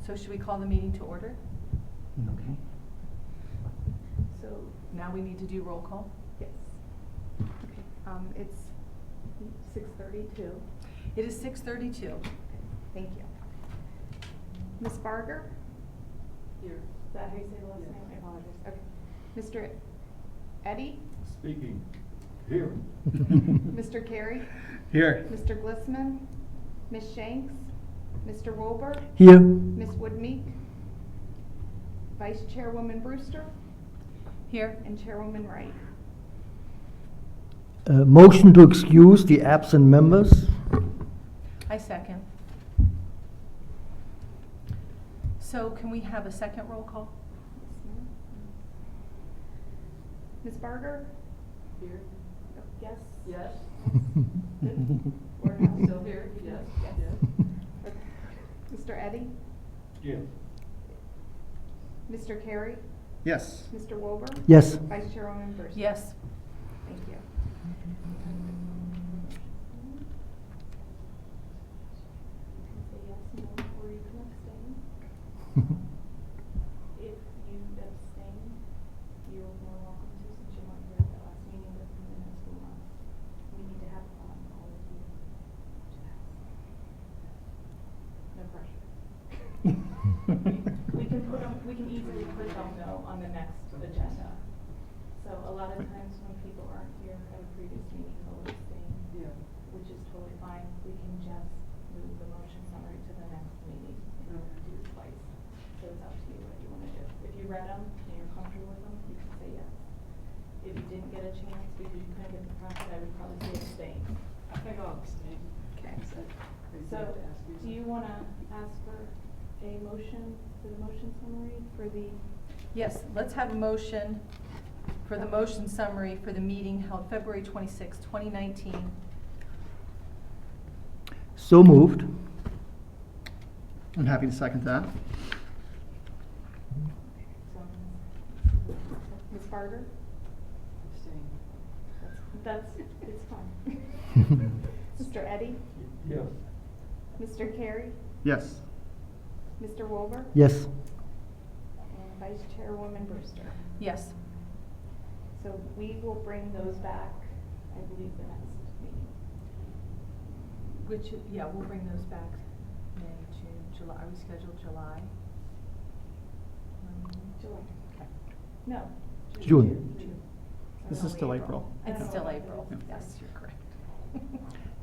So should we call the meeting to order? Okay. So now we need to do roll call? Yes. Okay, it's 6:32. It is 6:32. Thank you. Ms. Barger? Here. Is that how you say the last Yes. name? I apologize. Okay. Mr. Eddy? Speaking. Here. Mr. Carey? Here. Mr. Glissman? Ms. Shanks? Mr. Wilbur? Here. Ms. Woodmeek? Vice Chairwoman Brewster? Here. And Chairwoman Wright. Motion to excuse the absent members. I second. So can we have a second roll call? Ms. Barger? Here. Yes? Yes. Or no? Still here? Yes. Yes. Okay. Mr. Eddy? Yes. Mr. Carey? Yes. Mr. Wilbur? Yes. Vice Chairwoman Brewster? Yes. Thank you. Say yes, no, or you can abstain. If you abstain, you're more welcome to, since you weren't here at the last meeting, but the minutes will not. We need to have all of you to pass. No pressure. We can easily put them though on the next agenda. So a lot of times when people aren't here at a previous meeting, they'll abstain. Yeah. Which is totally fine. We can just move the motion summary to the next meeting and do it twice. So it's up to you what you want to do. If you read them and you're comfortable with them, you can say yes. If you didn't get a chance because you couldn't get the packet, I would probably say abstain. I think I'll abstain. Okay. So, do you want to ask for a motion for the motion summary for the? Yes, let's have a motion for the motion summary for the meeting held February 26, 2019. So moved. I'm happy to second that. Ms. Barger? Abstain. It's fine. Mr. Eddy? Yes. Mr. Carey? Yes. Mr. Wilbur? Yes. And Vice Chairwoman Brewster. Yes. So we will bring those back, I believe, the next meeting. Which, yeah, we'll bring those back May, June, July. Are we scheduled July? July. Okay. No. June. This is still April. It's still April. Yeah. Yes, you're correct.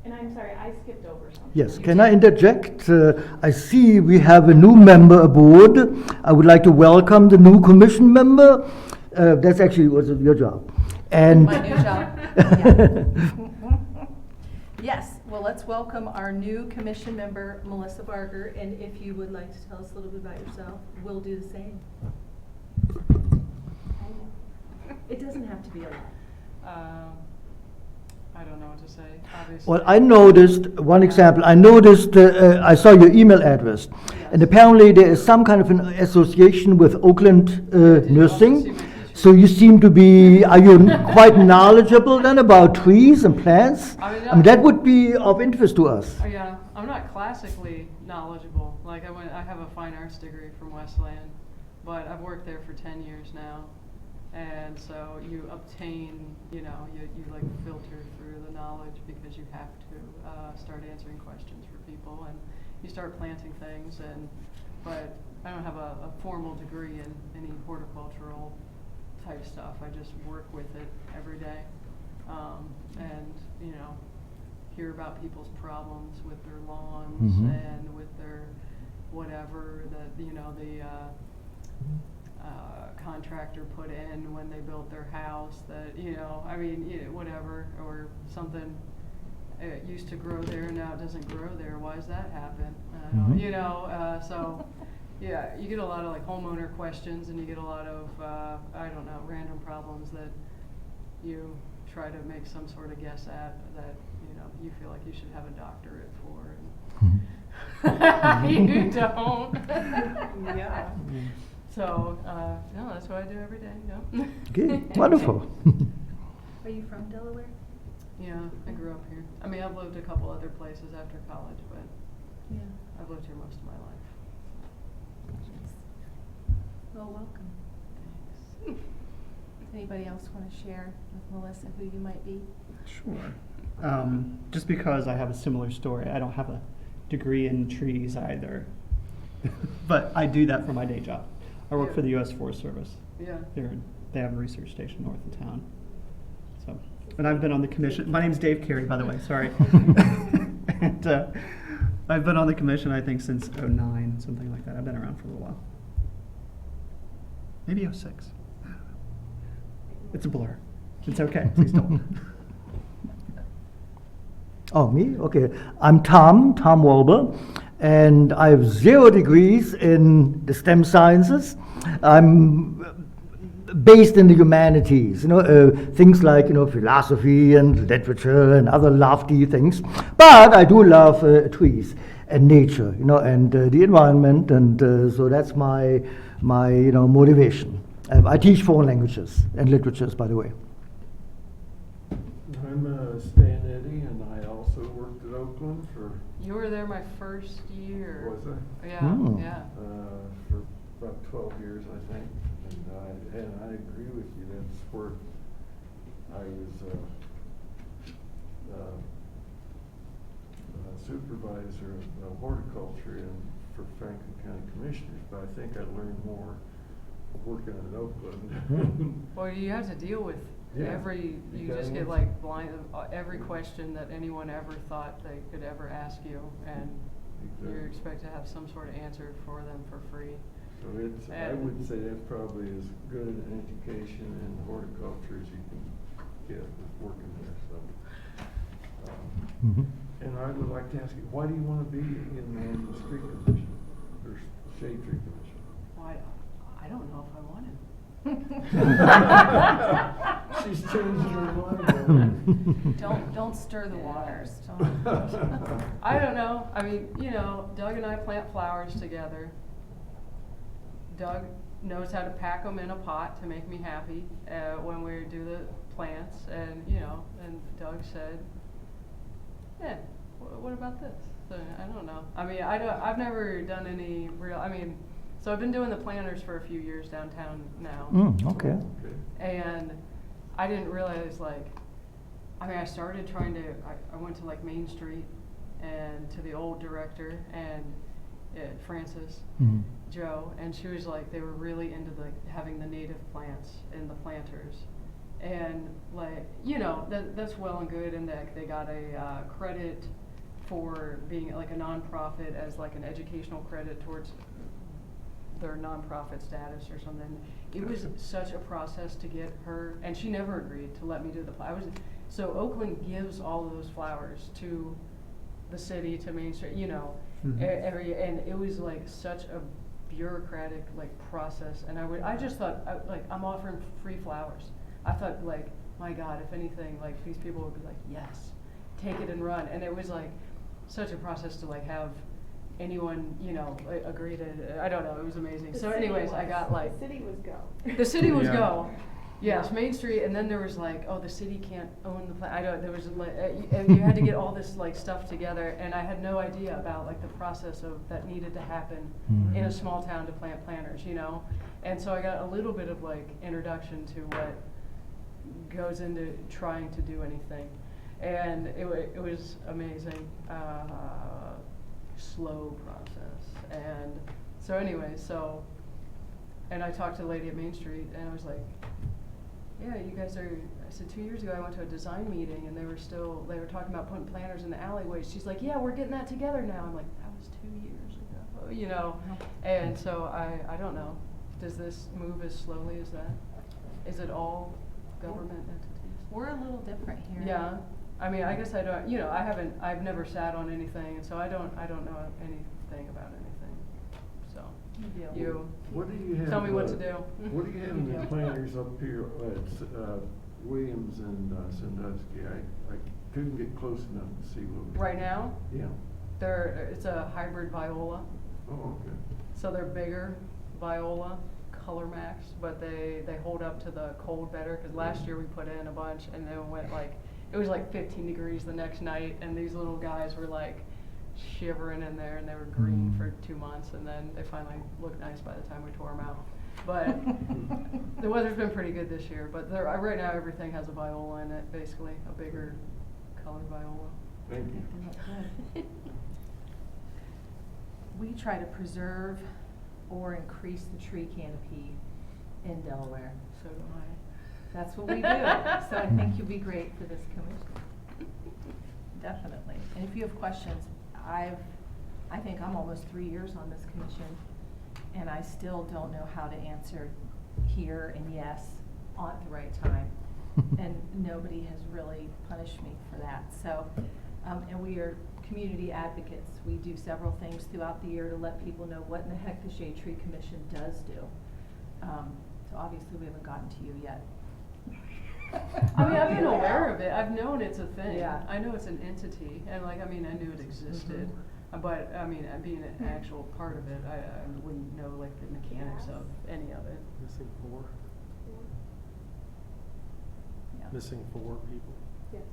And I'm sorry, I skipped over something. Yes. Can I interject? I see we have a new member aboard. I would like to welcome the new commission member. That's actually was your job. And My new job. Yeah. Yes, well, let's welcome our new commission member, Melissa Barger, and if you would like to tell us a little bit about yourself, we'll do the same. It doesn't have to be a lot. I don't know what to say, obviously. Well, I noticed, one example, I noticed, I saw your email address, and apparently there is some kind of an association with Oakland Did you also see Nursing. my t-shirt? So you seem to be, are you quite knowledgeable then about trees and plants? I mean, I mean, that would be of interest to us. Oh, yeah, I'm not classically knowledgeable. Like, I have a fine arts degree from Wesleyan, but I've worked there for 10 years now. And so you obtain, you like filter through the knowledge because you have to start answering questions for people, and you start planting things. But I don't have a formal degree in any horticultural type stuff. I just work with it every day, and hear about people's problems with their lawns and with their whatever that the contractor put in when they built their house, that whatever, or something it used to grow there and now it doesn't grow there. Why does that happen? So yeah, you get a lot of like homeowner questions, and you get a lot of random problems that you try to make some sort of guess at, that you feel like you should have a doctorate for, and you don't. Yeah. So, no, that's what I do every day, yeah. Okay, wonderful. Are you from Delaware? Yeah, I grew up here. I mean, I've lived a couple other places after college, but Yeah. I've lived here most of my life. Well, welcome. Anybody else want to share with Melissa who you might be? Sure. Just because I have a similar story, I don't have a degree in trees either. But I do that for my day job. I work Yeah. for the U.S. Forest Service. Yeah. They have a research station north of town. So, and I've been on the commission. My name's Dave Carey, by the way. Sorry. And I've been on the commission, I think, since '09, something like that. I've been around for a little while. Maybe '06. It's a blur. It's okay. Please don't. Oh, me? Okay. I'm Tom Walber, and I have 0 degrees in the STEM sciences. I'm based in the humanities, things like, philosophy and literature and other lofty things. But I do love trees and nature, and the environment, and so that's my motivation. I teach 4 languages and literatures, by the way. I'm Stan Eddy, and I also worked at Oakland for, You were there my first year. was I? Yeah, Hmm. yeah. For about 12 years, I think. And I agree with you, that's where I was supervisor of horticulture for Franklin County Commissioners, but I think I learned more working in Oakland. Well, you have to deal with Yeah. you gotta just get answer. like blind, every question that anyone ever thought they could ever ask you, and you're Exactly. expected to have some sort of answer for them for free. So I would say that's probably as good an education in horticulture as you can get with working there, so. Mhm. And I would like to ask you, why do you want to be in the street commission, or shade tree commission? Well, I don't know if I want to. She's changing her mind. Don't stir the waters. I don't know. I mean, Doug and I plant flowers together. Doug knows how to pack them in a pot to make me happy when we do the plants, and and Doug said, "Yeah, what about this?" So I don't know. I mean, I've never done any real. I mean, so I've been doing the planters for a few years downtown now. Okay. Okay. And I didn't realize, I started trying to, I went to Main Street and to the old director and Frances, Mhm. Joe, and she was like, they were really into having the native plants in the planters. And that's well and good, and that they got a credit for being like a nonprofit as like an educational credit towards their nonprofit status or something. It was such a process to get her, and she never agreed to let me do the so Oakland gives all of those flowers to the city, to Main Street, Mhm. and it was like such a bureaucratic process, and I just thought I'm offering free flowers. I thought my God, if anything, these people would be like, yes, take it and run, and it was such a process to have anyone, agree to, I don't know, it was amazing. So anyways, I got The city was go. the city was Yeah. go. Yes, Main Street, and then there was the city can't own the plant. There was and you had to get all this stuff together, and I had no idea about the process that needed to happen Mhm. in a small town to plant planters, And so I got a little bit of introduction to what goes into trying to do anything, and it was amazing. Slow process, and so anyway, and I talked to the lady at Main Street, and I was like, yeah, you guys are, I said 2 years ago I went to a design meeting, and they were talking about putting planters in the alleyways. She's like, yeah, we're getting that together now. I'm like, that was 2 years ago, and so I don't know, does this move as slowly as that? Is it all government entities? We're a little different here. Yeah, I mean, I guess I don't, I've never sat on anything, and so I don't know anything about anything, so. You What do you have? tell me what to do. What do you have in the planters up here at Williams and Sandusky? I couldn't get close enough to see what. Right now, Yeah. it's a hybrid viola, Oh, okay. so they're bigger viola, color max, but they hold up to the cold better, because last year we put in a bunch, and then went it was 15 degrees the next night, and these little guys were shivering in there, and they were green for 2 months, and then they finally looked nice by the time we tore them out. But the weather's been pretty good this year, but there, right now, everything has a viola in it, basically, a bigger colored viola. Thank you. Good. We try to preserve or increase the tree canopy in Delaware. So do I. That's what we do. So I think you'll be great for this commission. Definitely. And if you have questions, I think I'm almost 3 years on this commission, and I still don't know how to answer here and yes at the right time. And nobody has really punished me for that. So, and we are community advocates. We do several things throughout the year to let people know what in the heck the Shade Tree Commission does do. So obviously we haven't gotten to you yet. I mean, I've been aware of it. I've known it's a thing. Yeah. I know it's an entity, and like, I mean, I knew it existed. But, I mean, being an actual part of it, I wouldn't know, like, the mechanics of any of it. Missing four. Yeah. Missing 4 people. Yes.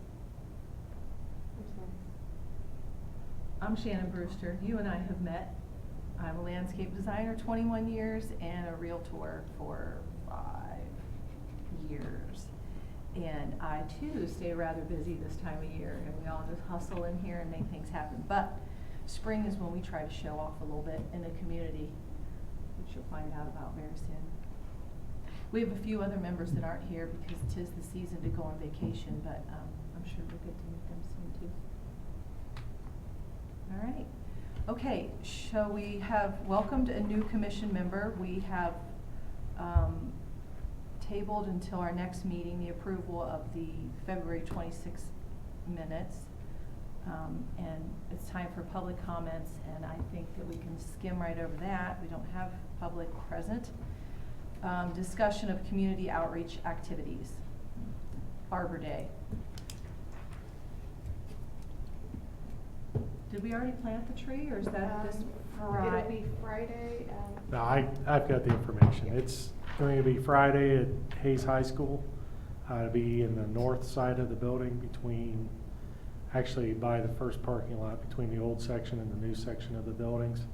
I'm sorry. I'm Shannon Brewster. You and I have met. I'm a landscape designer, 21 years, and a realtor for 5 years. And I too stay rather busy this time of year, and we all just hustle in here and make things happen. But spring is when we try to show off a little bit in the community, which you'll find out about very soon. We have a few other members that aren't here because 'tis the season to go on vacation, but I'm sure we'll get to meet them soon too. All right. Okay, shall we have welcomed a new commission member? We have tabled until our next meeting the approval of the February 26th minutes. And it's time for public comments, and I think that we can skim right over that. We don't have public present. Discussion of community outreach activities. Arbor Day. Did we already plant the tree, or is that this Friday? It'll be Friday, No, I've got the information. It's going to be Friday at Hayes High School. It'll be in the north side of the building between, actually by the first parking lot, between the old section and the new section of the buildings.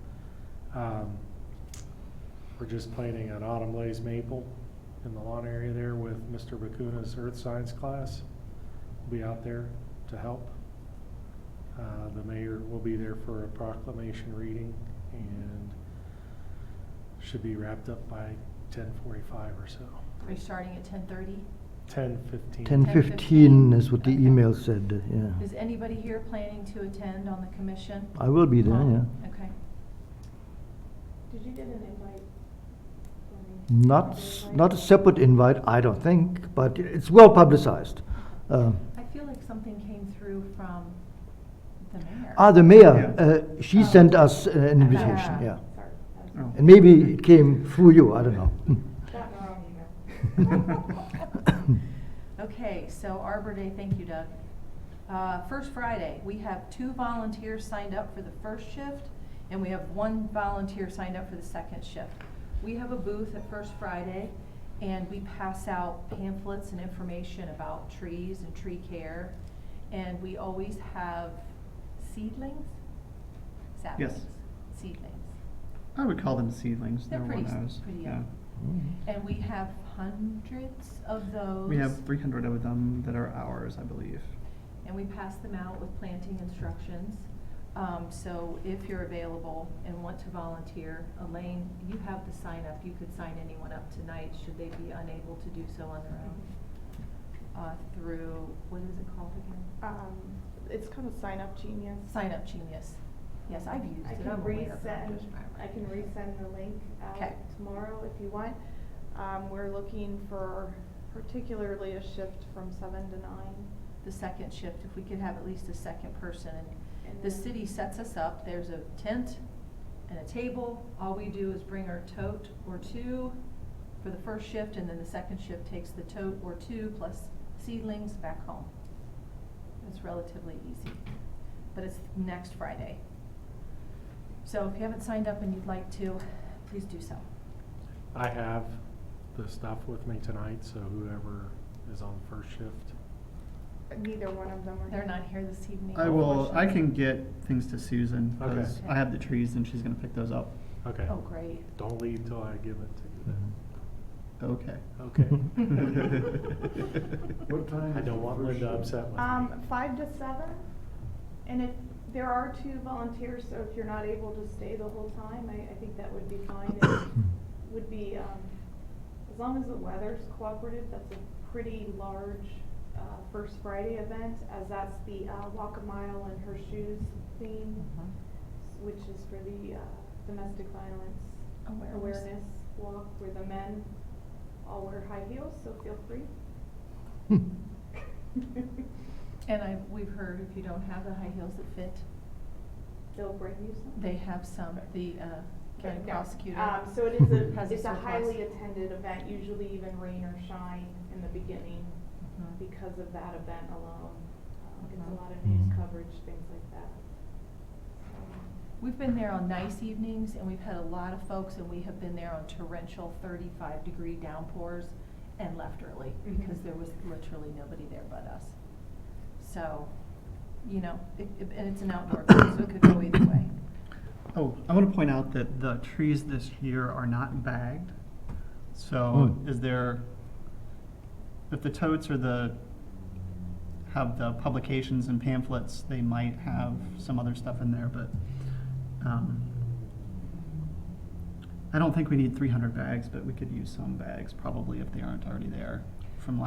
We're just planting an autumn blaze maple in the lawn area there with Mr. Bakuna's earth science class. We'll be out there to help. The mayor will be there for a proclamation reading and should be wrapped up by 10:45 or so. Are you starting at 10:30? 10:15. 10:15 is what the email said, yeah. Is anybody here planning to attend on the commission? I will be there, yeah. Okay. did you get an invite? for me? Not a separate invite, I don't think, but it's well publicized. I feel like something came through from the mayor. The mayor, she sent us an invitation, yeah. Sorry. Oh. And maybe it came through you, I don't know. Got the wrong email. Okay, so Arbor Day, thank you, Doug. First Friday, we have 2 volunteers signed up for the first shift, and we have 1 volunteer signed up for the second shift. We have a booth at First Friday, and we pass out pamphlets and information about trees and tree care, and we always have seedlings? Saplings. Seedlings. I would call them seedlings. They're Everyone pretty- knows. pretty Yeah. young. And we have hundreds of those. We have 300 of them that are ours, I believe. And we pass them out with planting instructions. So if you're available and want to volunteer, Elaine, you have the sign up. You could sign anyone up tonight should they be unable to do so on their own. Through, what is it called again? It's called a Sign Up Genius. Sign Up Genius. Yes, I've used I it. can I'm aware of it. I can resend the link out 'Kay. tomorrow if you want. We're looking for particularly a shift from 7 to 9. The second shift, if we could have at least a second person. And The then- city sets us up. There's a tent and a table. All we do is bring our tote or 2 for the first shift, and then the second shift takes the tote or 2 plus seedlings back home. It's relatively easy, but it's next Friday. So if you haven't signed up and you'd like to, please do so. I have the stuff with me tonight, so whoever is on the first shift. Neither one of them are. They're here. not here this evening. I will. I unfortunately. can get things to Susan because Okay. I have the trees and she's going to pick those up. Okay. Oh, great. Don't leave till I give it to you. Okay. Okay. What time? I is don't the want first Linda show? upset with me. 5 to 7, and if there are 2 volunteers, so if you're not able to stay the whole time, I think that would be fine. It would be, as long as the weather's cooperative, that's a pretty large, First Friday event, as that's the, Walk a Mile in Her Shoes theme, which is for the, domestic violence awareness walk, where the men all wear high heels, so feel free. And we've heard if you don't have the high heels that fit, They'll bring you some. they have some, the county No. prosecutor. So it is has a it's a surplus. highly attended event, usually even rain or shine in the beginning, Mhm. because of that event alone. Gets a Mhm. lot of news Mhm. coverage, things like that. We've been there on nice evenings, and we've had a lot of folks, and we have been there on torrential 35-degree downpours and left early Mhm. because there was literally nobody there but us. So, you know, and it's an outdoor event, so it could go either way. Oh, I want to point out that the trees this year are not bagged. So is there, if the totes or have the publications and pamphlets, they might have some other stuff in there, but I don't think we need 300 bags, but we could use some bags probably if they aren't already there from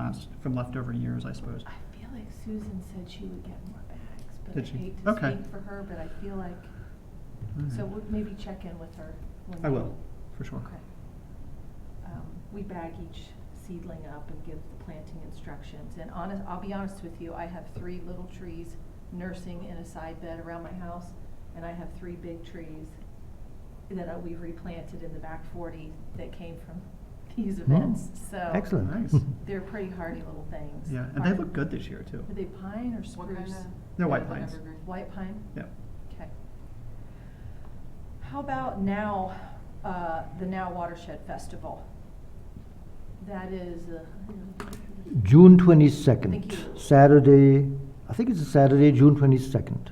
leftover years, I suppose. I feel like Susan said she would get more bags, but I Did she? hate to Okay. speak for her, but I feel like, All so right. we'll maybe check in with her. when I we- will, for sure. Okay. We bag each seedling up and give the planting instructions. And I'll be honest with you, I have 3 little trees nursing in a side bed around my house, and I have 3 big trees that we've replanted in the back 40 that came from these events. So Excellent. Nice. they're pretty hardy little things. Yeah, and they look good this year too. Are they pine or What kind spruce? of? They're white pines. Evergreen. White pine? Yep. Okay. How about now, the Now Watershed Festival? That is, June Thank 22nd, you. Saturday, I think it's a Saturday, June 22nd.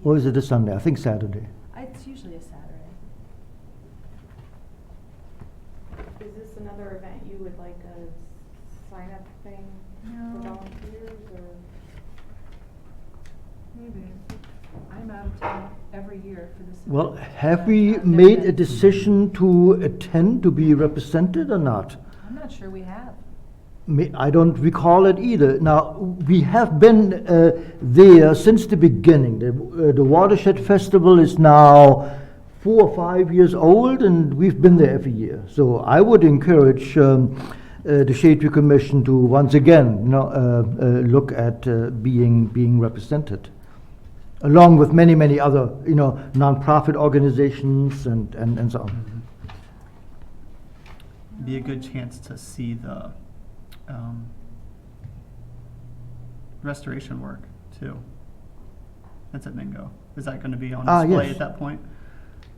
Or is it a Sunday? I think Saturday. it's usually a Saturday. Is this another event you would like a sign-up thing for No. volunteers, or? Maybe. I'm out of town every year for this. Well, event. have we I've never made a been. decision to attend, to be represented or not? I'm not sure we have. I don't recall it either. Now, we have been there since the beginning. The Watershed Festival is now 4 or 5 years old, and we've been there every year. So I would encourage the Shade Tree Commission to once again, look at being represented, along with many other, nonprofit organizations and so on. Be a good chance to see the restoration work too. That's at Mingo. Is that going to be on display Yes. at that point?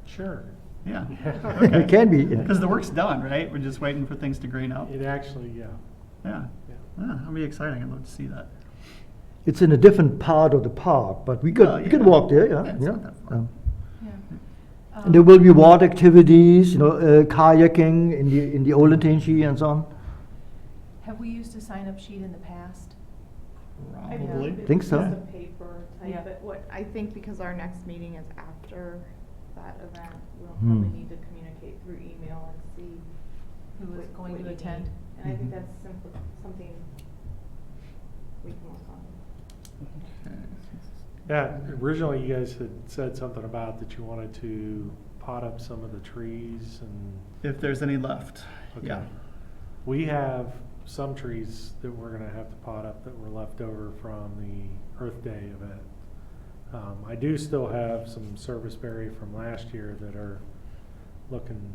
Sure. Yeah. It can be. Yeah. Because the work's done, right? We're just waiting for things to green up. It actually, yeah. Yeah. Yeah. Yeah, that'll be exciting. I'd love to see that. It's in a different part of the park, but we could Oh, you can yeah. walk there. Yeah, Yeah, it's not that far. Yeah. And there will be water activities, kayaking in the Olentangy and so on. Have we used a sign-up sheet in the past? I Probably. believe Think it's so. just a paper type, Yeah. but what, I think because our next meeting is after that event, we'll Hmm. probably need to communicate through email and see. Who is what- going what to you attend? need. And I think Mhm. that's something we can work on. Okay. Yeah, originally you guys had said something about that you wanted to pot up some of the trees and. If there's any left. Okay. Yeah. We have some trees that we're gonna have to pot up that were left over from the Earth Day event. I do still have some serviceberry from last year that are looking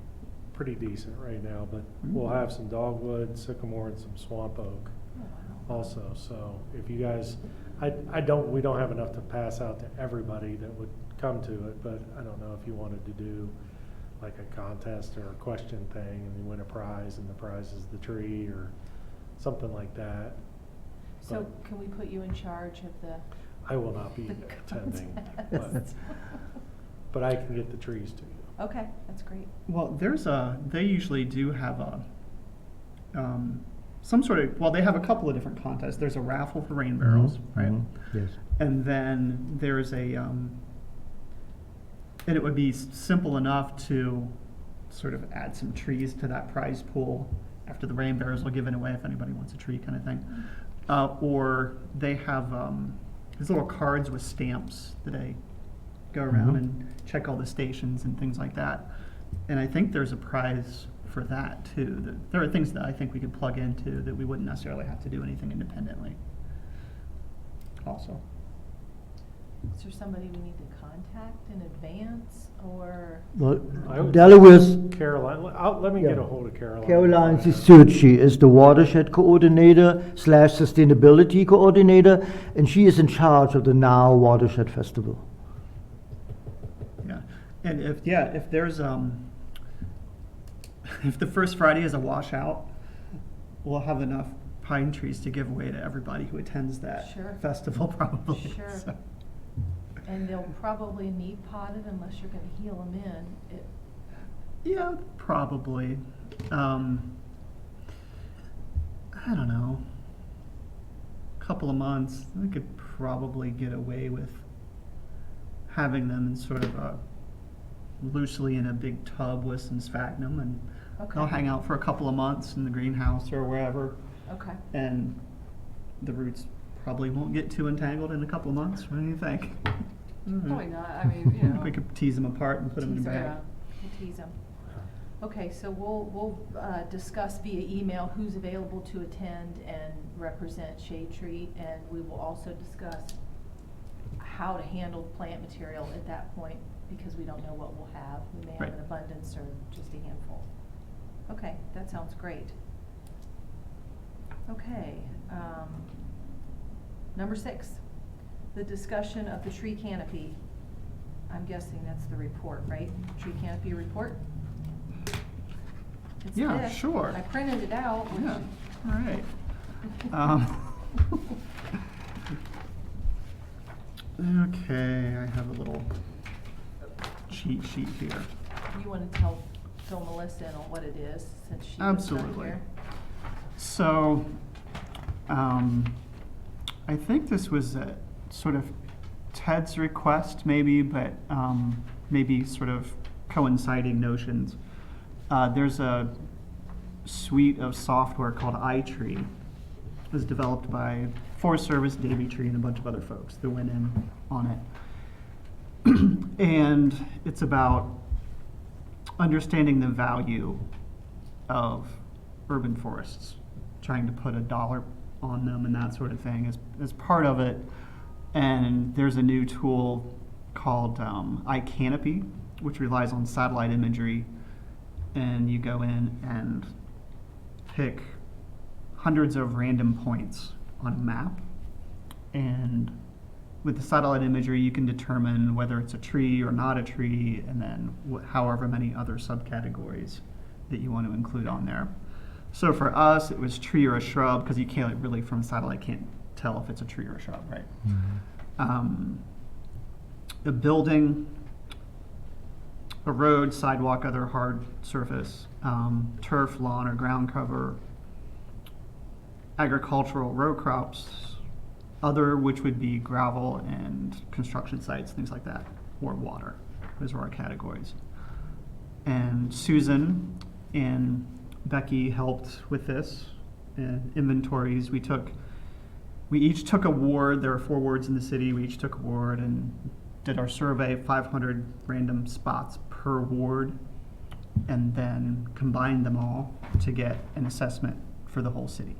pretty decent right now, but we'll have some dogwood, sycamore, and some swamp oak Oh, wow. also. So if you guys, we don't have enough to pass out to everybody that would come to it, but I don't know if you wanted to do like a contest or a question thing and you win a prize and the prize is the tree or something like that. So can we put you in charge of the? I will not be the attending, contest? but I can get the trees to you. Okay, that's great. Well, they usually do have some sort of, well, they have a couple of different contests. There's a raffle for rain barrels, right? Yes. And then there's and it would be simple enough to sort of add some trees to that prize pool after the rain barrels are given away if anybody wants a tree kind of thing. Or they have these little cards with stamps that they go around and check all the stations and things like that. And I think there's a prize for that too. There are things that I think we could plug into that we wouldn't necessarily have to do anything independently. Also. Is there somebody we need to contact in advance, or? Well, I would- Delaware's Caroline, let me get a hold of Caroline. Caroline Cisucci is the watershed coordinator / sustainability coordinator, and she is in charge of the Now Watershed Festival. Yeah, and if there's if the first Friday is a washout, we'll have enough pine trees to give away to everybody who attends that Sure. festival probably. Sure. So, And they'll probably need potted unless you're gonna heal them in. yeah, probably. I don't know. Couple of months, we could probably get away with having them in sort of loosely in a big tub with some sphagnum, and they'll Okay. hang out for a couple of months in the greenhouse or wherever, Okay. and the roots probably won't get too entangled in a couple of months. What do you think? Probably not, I mean, you know. We could tease them apart and put them in a Tease 'em, bag. Yeah. We'll tease them. Okay, so we'll discuss via email who's available to attend and represent Shade Tree, and we will also discuss how to handle plant material at that point, because we don't know what we'll have. We may have Right. an abundance or just a handful. Okay, that sounds great. Okay, number 6, the discussion of the tree canopy. I'm guessing that's the report, right? Tree canopy report? It's Yeah, this. sure. I printed it out. which- Yeah, all right. Okay, I have a little cheat sheet here. You want to tell Melissa what it is, since she was not Absolutely. here? So, I think this was a sort of Ted's request, maybe, but maybe sort of coinciding notions. There's a suite of software called iTree. It was developed by Forest Service, Davey Tree, and a bunch of other folks that went in on it. And it's about understanding the value of urban forests, trying to put a dollar on them and that sort of thing as part of it. And there's a new tool called iCanopy, which relies on satellite imagery. And you go in and pick hundreds of random points on a map. And with the satellite imagery, you can determine whether it's a tree or not a tree, and then however many other subcategories that you want to include on there. So for us, it was tree or a shrub, because you can't really, from satellite, can't tell if it's a tree or a shrub, right? A building, a road, sidewalk, other hard surface, turf, lawn, or ground cover, agricultural row crops, other, which would be gravel and construction sites, things like that, or water. Those are our categories. And Susan and Becky helped with this and inventories. We each took a ward. There are 4 wards in the city. We each took a ward and did our survey, 500 random spots per ward, and then combined them all to get an assessment for the whole city.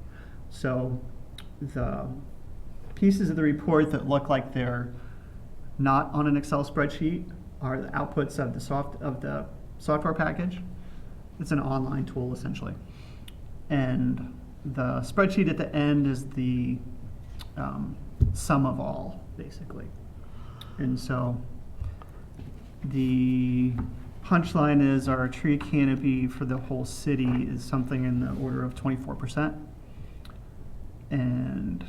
So the pieces of the report that look like they're not on an Excel spreadsheet are the outputs of the software package. It's an online tool essentially, and the spreadsheet at the end is the sum of all, basically. And so the punchline is our tree canopy for the whole city is something in the order of 24%. And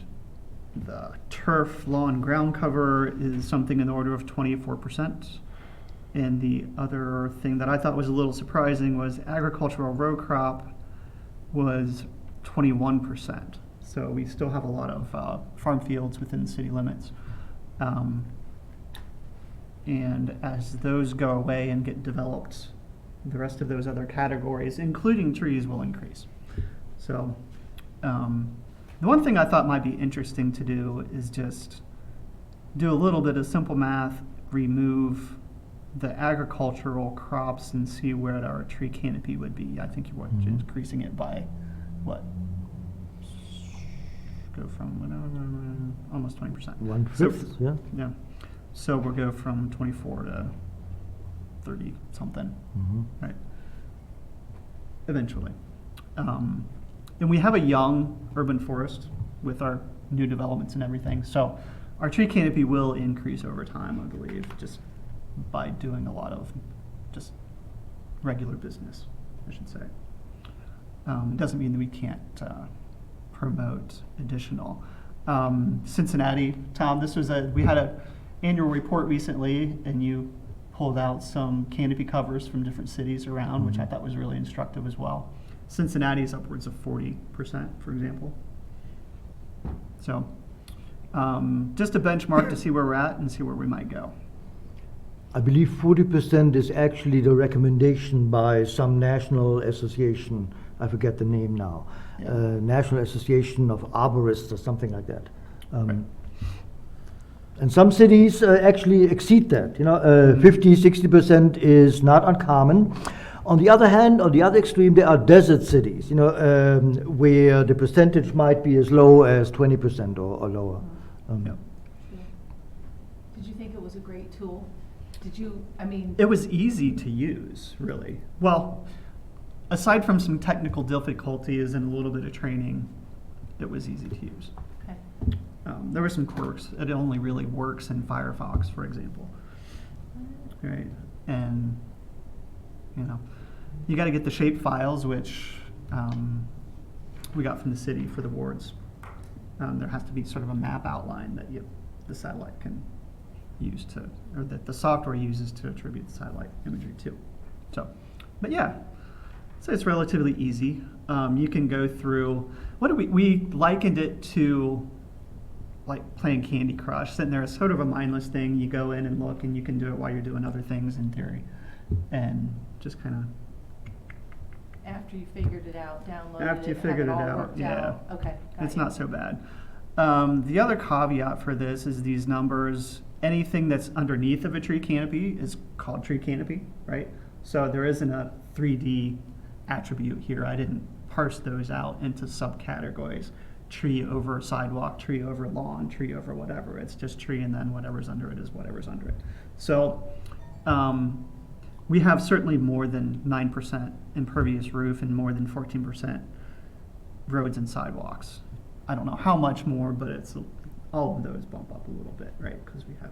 the turf, lawn, ground cover is something in the order of 24%. And the other thing that I thought was a little surprising was agricultural row crop was 21%. So we still have a lot of farm fields within city limits. And as those go away and get developed, the rest of those other categories, including trees, will increase. So the one thing I thought might be interesting to do is just do a little bit of simple math, remove the agricultural crops and see where our tree canopy would be. I think you're increasing it by what? Go from almost 20%. 1/5, yeah. Yeah. So we'll go from 24 to 30 something, Mhm. right? Eventually. And we have a young urban forest with our new developments and everything. So our tree canopy will increase over time, I believe, just by doing a lot of just regular business, I should say. It doesn't mean that we can't promote additional. Cincinnati, Tom, we had an annual report recently, and you pulled out some canopy covers from different cities around, which I thought was really instructive as well. Cincinnati is upwards of 40%, for example. So just a benchmark to see where we're at and see where we might go. I believe 40% is actually the recommendation by some national association. I forget the name now. Yeah. National Association of Arborists or something like that. Right. And some cities actually exceed that. 50, 60% is not uncommon. On the other hand, on the other extreme, there are desert cities, where the percentage might be as low as 20% or lower. Yeah. Did you think it was a great tool? It was easy to use, really. Well, aside from some technical difficulties and a little bit of training, it was easy to use. Okay. There were some quirks. It only really works in Firefox, for example. Right? And, you got to get the shape files, which we got from the city for the wards. There has to be sort of a map outline that the satellite can use or that the software uses to attribute the satellite imagery to. So, but yeah, so it's relatively easy. You can go through, we likened it to like playing Candy Crush, sitting there. It's sort of a mindless thing. You go in and look, and you can do it while you're doing other things in theory, and just kind of. After you figured it out, downloaded After you have figured it all out, worked yeah. out. Okay, got It's you. not so bad. The other caveat for this is these numbers, anything that's underneath of a tree canopy is called tree canopy, right? So there isn't a 3D attribute here. I didn't parse those out into subcategories. Tree over sidewalk, tree over lawn, tree over whatever. It's just tree, and then whatever's under it is whatever's under it. So we have certainly more than 9% impervious roof and more than 14% roads and sidewalks. I don't know how much more, but it's all of those bump up a little bit, right? Because we have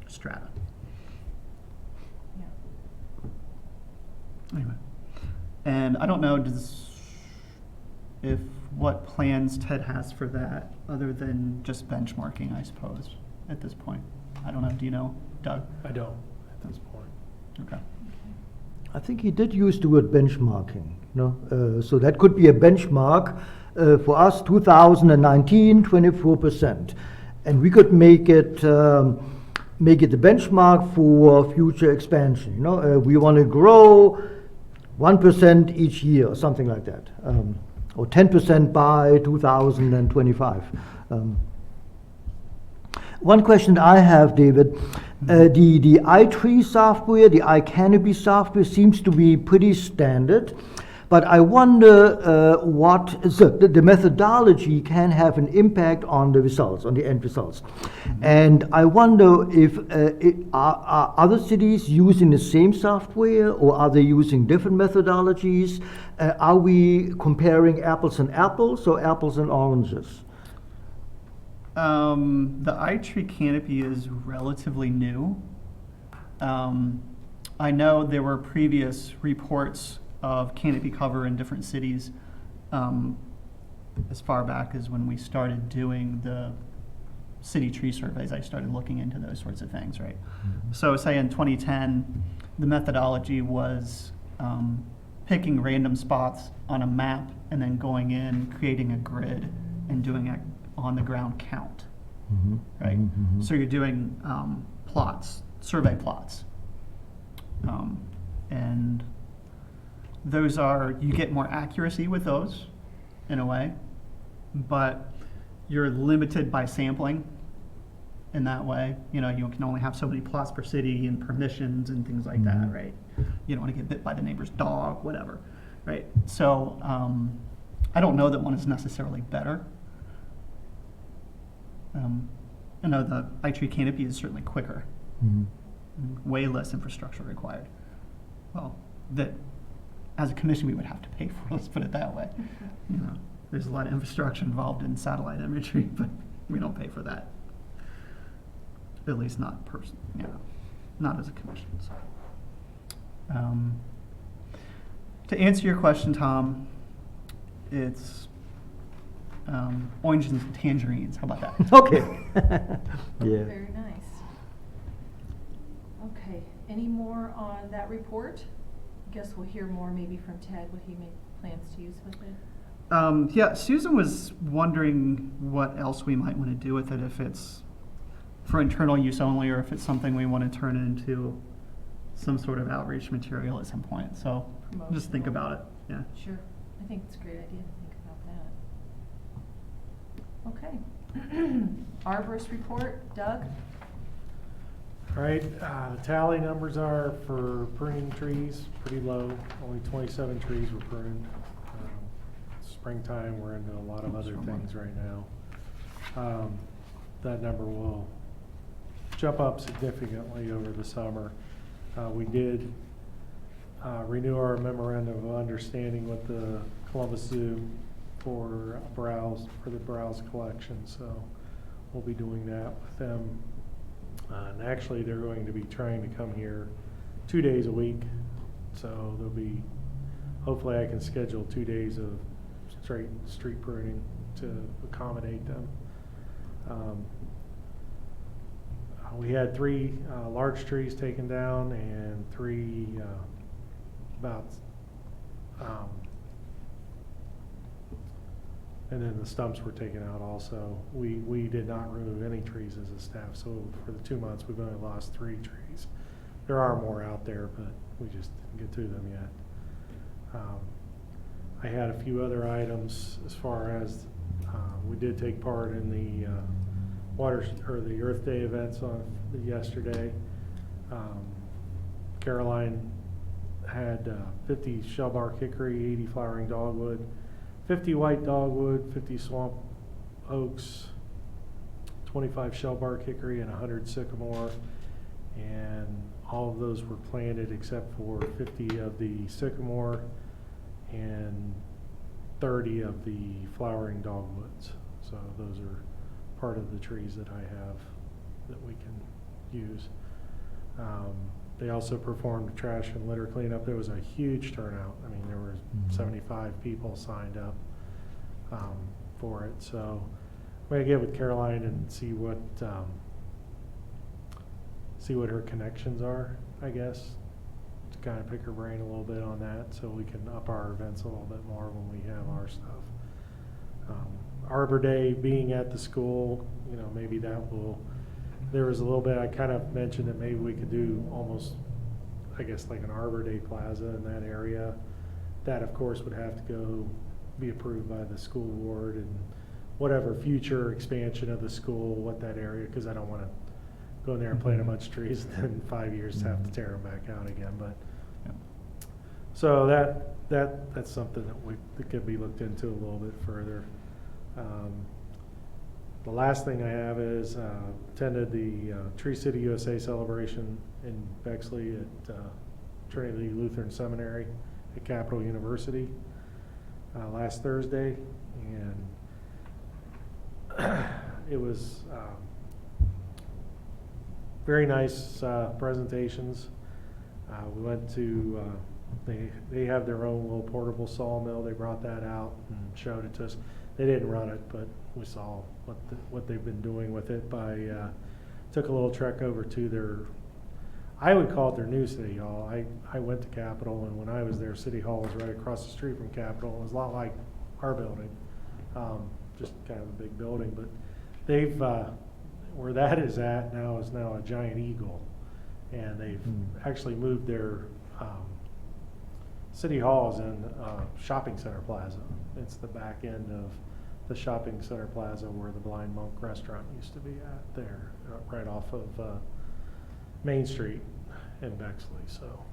strata. Yeah. Anyway, and I don't know if what plans Ted has for that, other than just benchmarking, I suppose, at this point. I don't know. Do you know, Doug? I don't at this point. Okay. I think he did use the word benchmarking. So that could be a benchmark for us. 2019, 24%, and we could make it the benchmark for future expansion. We want to grow 1% each year, or something like that, or 10% by 2025. One question I have, David, the iTree software, the iCanopy software seems to be pretty standard, but I wonder what the methodology can have an impact on the results, on the end results. And I wonder if are other cities using the same software, or are they using different methodologies? Are we comparing apples and apples or apples and oranges? The iTree canopy is relatively new. I know there were previous reports of canopy cover in different cities as far back as when we started doing the city tree surveys, I started looking into those sorts of things, right? So say in 2010, the methodology was picking random spots on a map and then going in, creating a grid, and doing a on-the-ground count, Mhm. right? Mhm. So you're doing plots, survey plots. And those are, you get more accuracy with those, in a way, but you're limited by sampling in that way. You know, you can only have so many plots per city and permissions and things like that, Mhm. right? You don't want to get bit by the neighbor's dog, whatever, right? So I don't know that one is necessarily better. I know the iTree canopy is certainly quicker, Mhm. way less infrastructure required. Well, that as a commission we would have to pay for. Let's put it that way. You know, there's a lot of infrastructure involved in satellite imagery, but we don't pay for that. At least not not as a commission. So. To answer your question, Tom, it's oranges and tangerines. How about that? Okay. Yeah. Very nice. Okay, any more on that report? Guess we'll hear more maybe from Ted, what he plans to use with it. Yeah, Susan was wondering what else we might want to do with it, if it's for internal use only or if it's something we want to turn into some sort of outreach material at some point. So just think about it. Yeah. Sure, I think it's a great idea to think about that. Okay. Arborist report, Doug? All right, the tally numbers are for pruning trees, pretty low. Only 27 trees were pruned. Springtime, we're into a lot of other things right now. That number will jump up significantly over the summer. We did renew our memorandum of understanding with the Columbus Zoo for the browse collection, so we'll be doing that with them. And actually, they're going to be trying to come here 2 days a week, so there'll be, hopefully I can schedule 2 days of straight street pruning to accommodate them. We had 3 large trees taken down and 3 and then the stumps were taken out also. We did not remove any trees as a staff, so for the 2 months, we've only lost 3 trees. There are more out there, but we just didn't get to them yet. I had a few other items as far as we did take part in the the Earth Day events on yesterday. Caroline had 50 shellbark hickory, 80 flowering dogwood, 50 white dogwood, 50 swamp oaks, 25 shellbark hickory, and 100 sycamore. And all of those were planted except for 50 of the sycamore and 30 of the flowering dogwoods. So those are part of the trees that I have that we can use. They also performed trash and litter cleanup. There was a huge turnout. I mean, there were 75 people signed up for it. So I'm going to get with Caroline and see what her connections are, I guess, to kind of pick her brain a little bit on that, so we can up our events a little bit more when we have our stuff. Arbor Day being at the school, you know, maybe that will. There was a little bit, I kind of mentioned that maybe we could do almost, I guess, like an Arbor Day plaza in that area. That, of course, would have to go be approved by the school board and whatever future expansion of the school, what that area, because I don't want to go in there and plant a bunch of trees and then in 5 years have to tear them back out again. But so that's something that could be looked into a little bit further. The last thing I have is attended the Tree City USA celebration in Bexley at Trinity Lutheran Seminary at Capital University last Thursday, and it was very nice presentations. We went to they have their own little portable sawmill. They brought that out and showed it to us. They didn't run it, but we saw what they've been doing with it by, took a little trek over to their, I would call it their new city hall. I went to Capitol, and when I was there, City Hall was right across the street from Capitol. It was a lot like our building, just kind of a big building, but they've, where that is at now is now a giant eagle. And they've actually moved their, City Hall is in Shopping Center Plaza. It's the back end of the Shopping Center Plaza where the Blind Monk restaurant used to be at there, right off of Main Street in Bexley. So,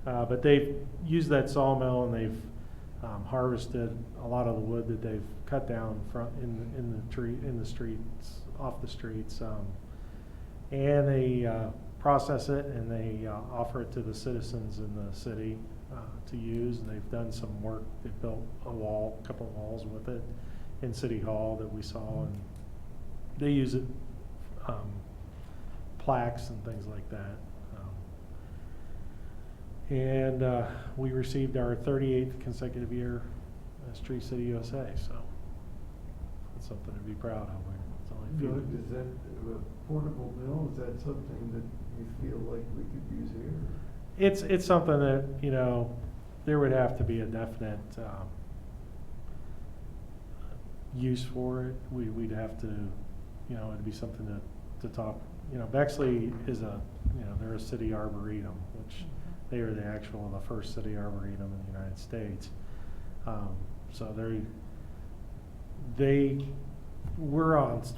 but they've used that sawmill, and they've harvested a lot of the wood that they've cut down in the streets, off the streets, and they process it, and they offer it to the citizens in the city to use. And they've done some work. They've built a couple of walls with it in City Hall that we saw, and they use it, plaques and things like that. And we received our 38th consecutive year as Tree City USA, so it's something to be proud of. It's only a few- Is that a portable mill? Is that something that you feel like we could use here? It's something that, you know, there would have to be a definite use for it. We'd have to, you know, it'd be something to talk. You know, Bexley is they're a city arboretum, which they are the first city arboretum in the United States. So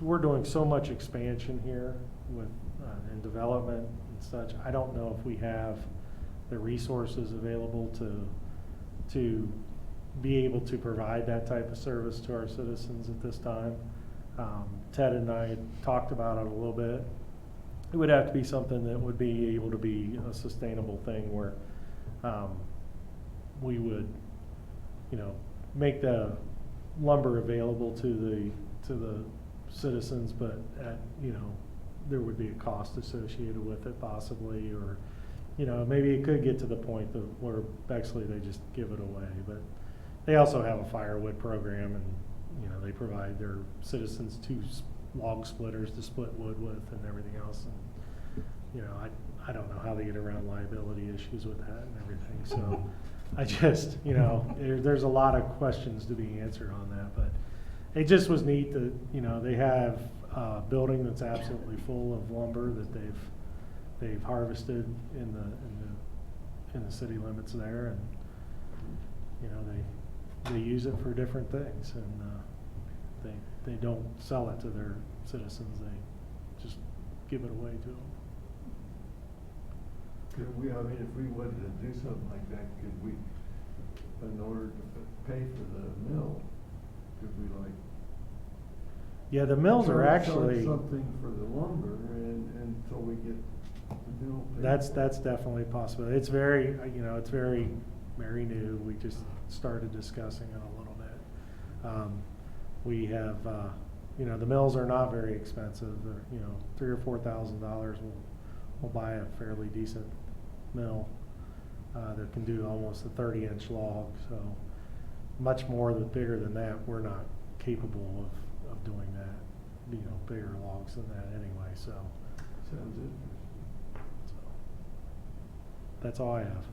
we're doing so much expansion here with and development and such. I don't know if we have the resources available to be able to provide that type of service to our citizens at this time. Ted and I talked about it a little bit. It would have to be something that would be able to be a sustainable thing where we would, you know, make the lumber available to the citizens, but at, you know, there would be a cost associated with it possibly, or, you know, maybe it could get to the point that where Bexley, they just give it away. But they also have a firewood program, and, you know, they provide their citizens 2 log splitters to split wood with and everything else. And, you know, I don't know how they get around liability issues with that and everything. So I just, you know, there's a lot of questions to be answered on that, but it just was neat that, you know, they have a building that's absolutely full of lumber that they've harvested in the city limits there, and, you know, they use it for different things, and they don't sell it to their citizens. They just give it away to them. Could we, I mean, if we wanted to do something like that, could we, in order to pay for the mill, could we like? Yeah, the mills are charge actually, something for the lumber until we get the mill paid? that's definitely possible. It's very, you know, it's very, very new. We just started discussing it a little bit. We have, you know, the mills are not very expensive. They're, you know, $3,000 or $4,000 will buy a fairly decent mill that can do almost a 30-inch log. So much more bigger than that, we're not capable of doing that. You know, bigger logs than that anyway. So Sounds interesting. that's all I have.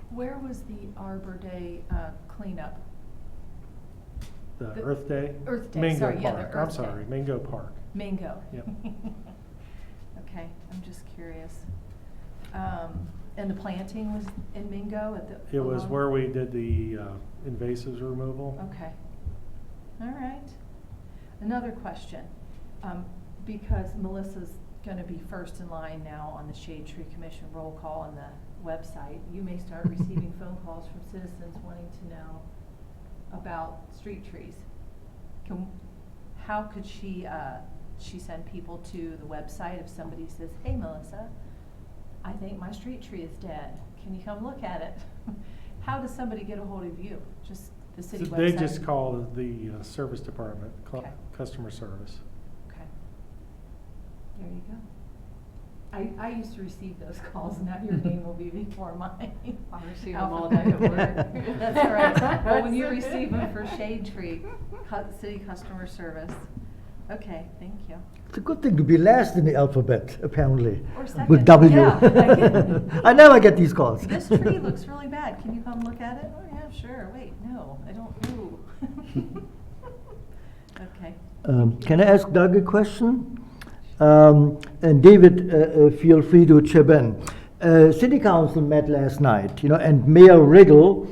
Where was the Arbor Day cleanup? The The Earth Day? Earth Day, Mingo sorry, yeah, the Park. Earth I'm Day. sorry, Mingo Park. Mingo. Yep. Okay, I'm just curious. And the planting was in Mingo at the? It was along- where we did the invasives removal. Okay. All right. Another question, because Melissa's gonna be first in line now on the Shade Tree Commission roll call on the website. You may start receiving phone calls from citizens wanting to know about street trees. How could she send people to the website if somebody says, hey, Melissa, I think my street tree is dead. Can you come look at it? How does somebody get a hold of you? Just the city So website? they just call the service department, Okay. customer service. Okay. There you go. I used to receive those calls, now your name will be before mine. I receive them all day at work. That's all right, but when you receive them for Shade Tree, city customer service. Okay, thank you. It's a good thing to be last in the alphabet, apparently. Or second. With W. Yeah. I never get these calls. This tree looks really bad, can you come look at it? Oh, yeah, sure, wait, no, I don't, ooh. Okay. Can I ask Doug a question? And David, feel free to chip in. City Council met last night, and Mayor Riggle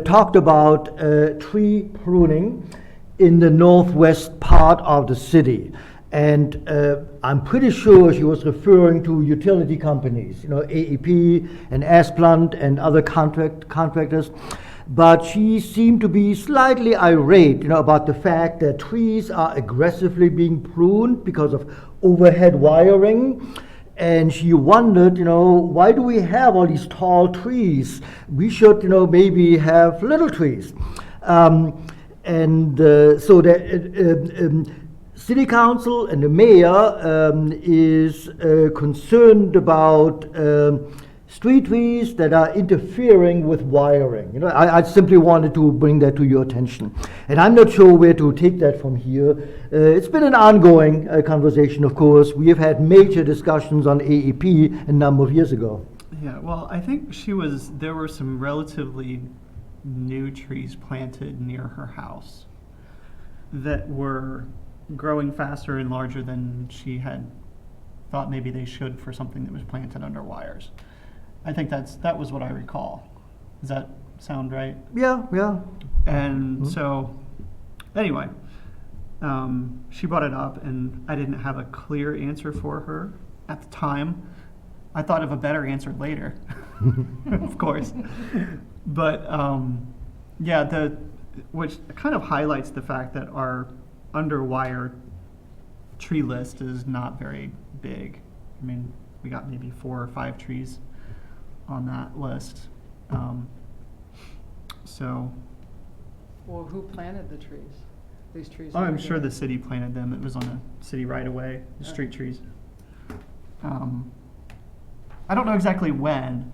talked about tree pruning in the northwest part of the city. And I'm pretty sure she was referring to utility companies, AEP and Asplund and other contractors. But she seemed to be slightly irate, about the fact that trees are aggressively being pruned because of overhead wiring. And she wondered, why do we have all these tall trees? We should, maybe have little trees. So that City Council and the mayor is concerned about street trees that are interfering with wiring. I simply wanted to bring that to your attention. And I'm not sure where to take that from here. It's been an ongoing conversation, of course. We have had major discussions on AEP a number of years ago. Yeah, well, I think there were some relatively new trees planted near her house that were growing faster and larger than she had thought maybe they should for something that was planted under wires. I think that was what I recall. Does that sound right? Yeah. And so, anyway, she brought it up, and I didn't have a clear answer for her at the time. I thought of a better answer later, of course. But yeah, which kind of highlights the fact that our underwire tree list is not very big. I mean, we got maybe 4 or 5 trees on that list. So. Well, who planted the trees? These trees? Oh, I'm over sure here? the city planted them. It was on a city right of way, the street trees. I don't know exactly when.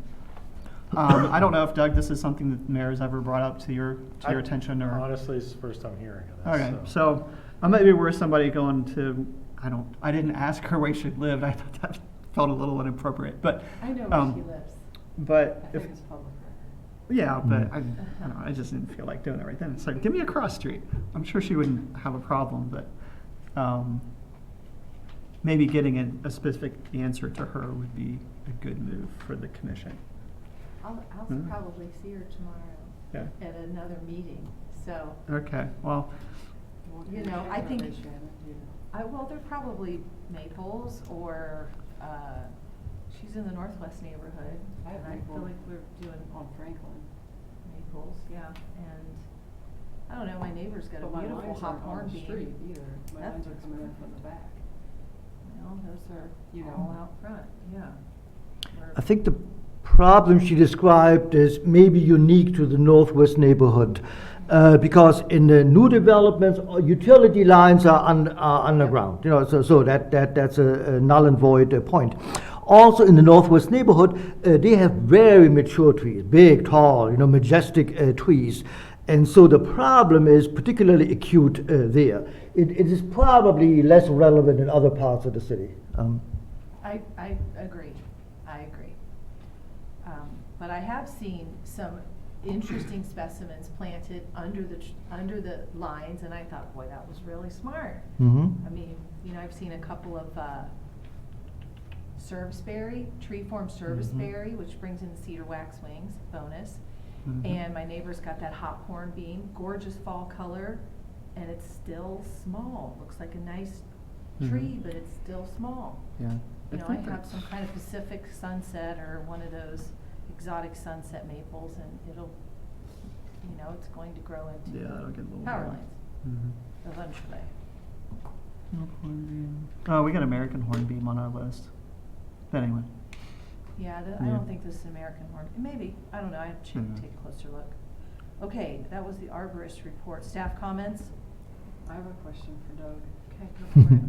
I don't know if, Doug, this is something that the mayor's ever brought up to your attention, or. Honestly, it's the first time hearing of this. Okay, so I might be worth somebody going to. I didn't ask her where she lived. I thought that felt a little inappropriate, but. I know where she lives. But I think it's public record. yeah, but I don't know, I just didn't feel like doing it right then. It's like, give me a cross street. I'm sure she wouldn't have a problem, but maybe getting a specific answer to her would be a good move for the commission. I'll probably see her tomorrow Yeah. at another meeting, so, Okay, well, I think, well, they're probably Maples or, she's in the Northwest neighborhood. I have and I feel Maple. like we're doing On Franklin. Maples, yeah, and, I don't know, my neighbor's got a But my beautiful lines hop aren't horn on the beam. street either. My That's lines are what's coming in perfect. from the back. Well, those are You know. all out front, yeah. I think the problem she described is maybe unique to the Northwest neighborhood, because in the new developments, utility lines are underground. So that's a null and void point. Also, in the Northwest neighborhood, they have very mature trees, big, tall, majestic trees. And so the problem is particularly acute there. It is probably less relevant in other parts of the city. I agree. But I have seen some interesting specimens planted under the lines, and I thought, boy, that was really smart. Mm-hmm. I mean, I've seen a couple of serviceberry, tree-formed serviceberry, which brings in the cedar waxwings, bonus. Mhm. And my neighbor's got that hop horn beam, gorgeous fall color, and it's still small. Looks like a nice tree, but it's still small. yeah. I think have that's- some kind of Pacific sunset or one of those exotic sunset maples, and it'll, it's going to grow into Yeah, that'll get a little power big. lines Mhm. eventually. Oh, we got American hornbeam on our list. But anyway. Yeah, I Yeah. don't think this is American horn. Maybe, I don't know. I have to Mhm. take a closer look. Okay, that was the arborist report. Staff comments? I have a question for Doug. Okay, go for it.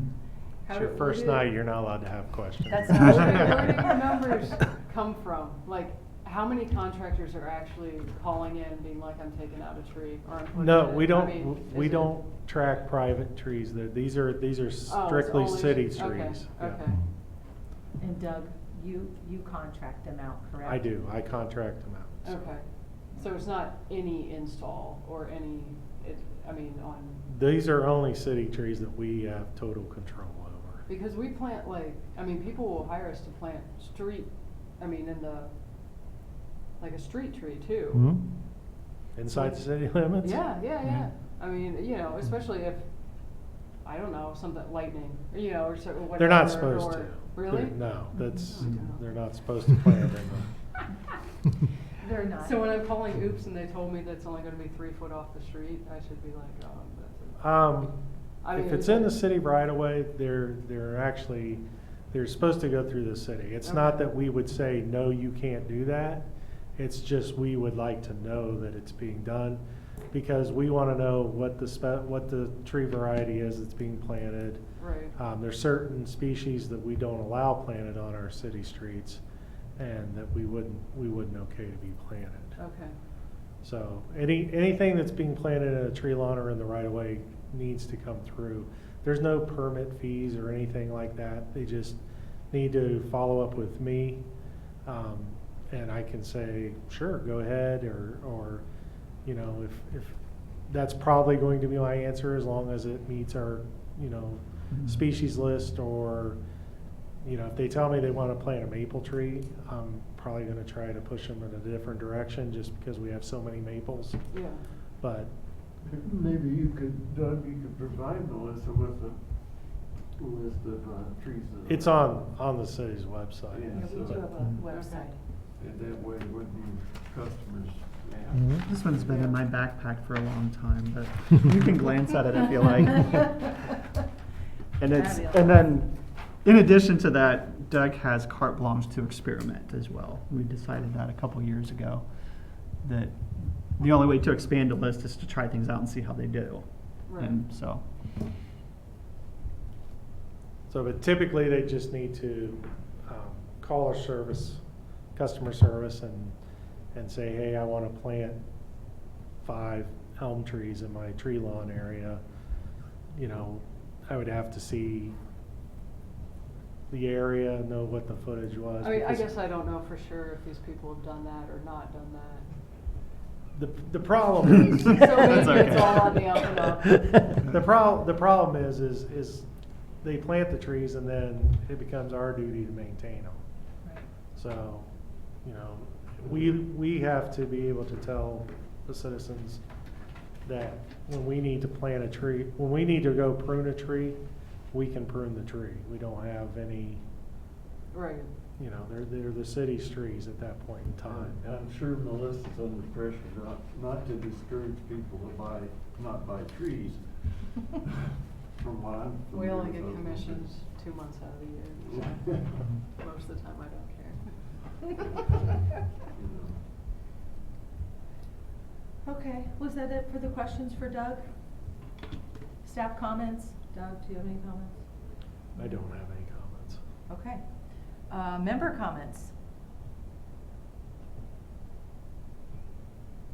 How It's your do- first where do- night, you're not allowed to have questions. That's Where not where do your numbers come from? Like, how many contractors are actually calling in, being like, I'm taking out a tree, or I'm putting No, it-" we I don't, mean, we is it- don't track private trees. These are Oh, it's strictly only- city okay, trees. Yeah. Okay, And Doug, you contract them out, correct? I do, I contract them out. so. okay. So it's not any install or any, I mean, on, These are only city trees that we have total control over. because we plant like, I mean, people will hire us to plant street, I mean, in the, like a street tree too. Hmm? Inside the city limits? Yeah, yeah, yeah. I mean, you know, especially if, I don't know, something, lightning, or, you know, or so, whatever. They're not supposed to. or- Really? No, that's, Oh, no. they're not supposed to plant in them. They're not. So when I'm calling oops and they told me that's only gonna be 3 foot off the street, I should be like, oh, that's I If mean, it's in the city right away, they're actually, they're supposed to go through the city. It's not Okay. that we would say, no, you can't do that. It's just we would like to know that it's being done, because we wanna know what the tree variety is that's being planted. right. There's certain species that we don't allow planted on our city streets, and that we wouldn't okay to be planted. Okay, So anything that's being planted in a tree lawn or in the right of way needs to come through. There's no permit fees or anything like that. They just need to follow up with me. And I can say, sure, go ahead, or, you know, if that's probably going to be my answer, as long as it meets our, you know, species list, or, you know, if they tell me they want to plant a maple tree, I'm probably going to try to push them in a different direction, just because we have so many maples. yeah. But Maybe you could, Doug, you could provide Melissa with a list of trees. that it's are- on the city's website. Yeah. Yeah, we do have a website. And that way, when you customers Mhm. ask. This one's been in my backpack for a long time, but you can glance at it if you like. And then, in addition to that, Doug has carte blanche to experiment as well. We decided that a couple years ago, that the only way to expand a list is to try things out and see how they do. Right. And so, So, but typically, they just need to call our customer service, and say, hey, I want to plant 5 elm trees in my tree lawn area. You know, I would have to see the area, know what the footage was. I mean, I because guess I don't know for sure if these people have done that or not done that. The problem is, So maybe That's okay. it's all on the up and up. the problem is they plant the trees, and then it becomes our duty to maintain them. Right. So, you know, we have to be able to tell the citizens that when we need to plant a tree, when we need to go prune a tree, we can prune the tree. We don't have any, Right. you know, they're the city's trees at that point in time. I'm sure Melissa's under pressure not to discourage people to not buy trees. From what I'm We only familiar get with. commissions 2 months out of the year, so most of the time I don't care. You know. Okay, was that it for the questions for Doug? Staff comments? Doug, do you have any comments? I don't have any comments. Okay. Member comments?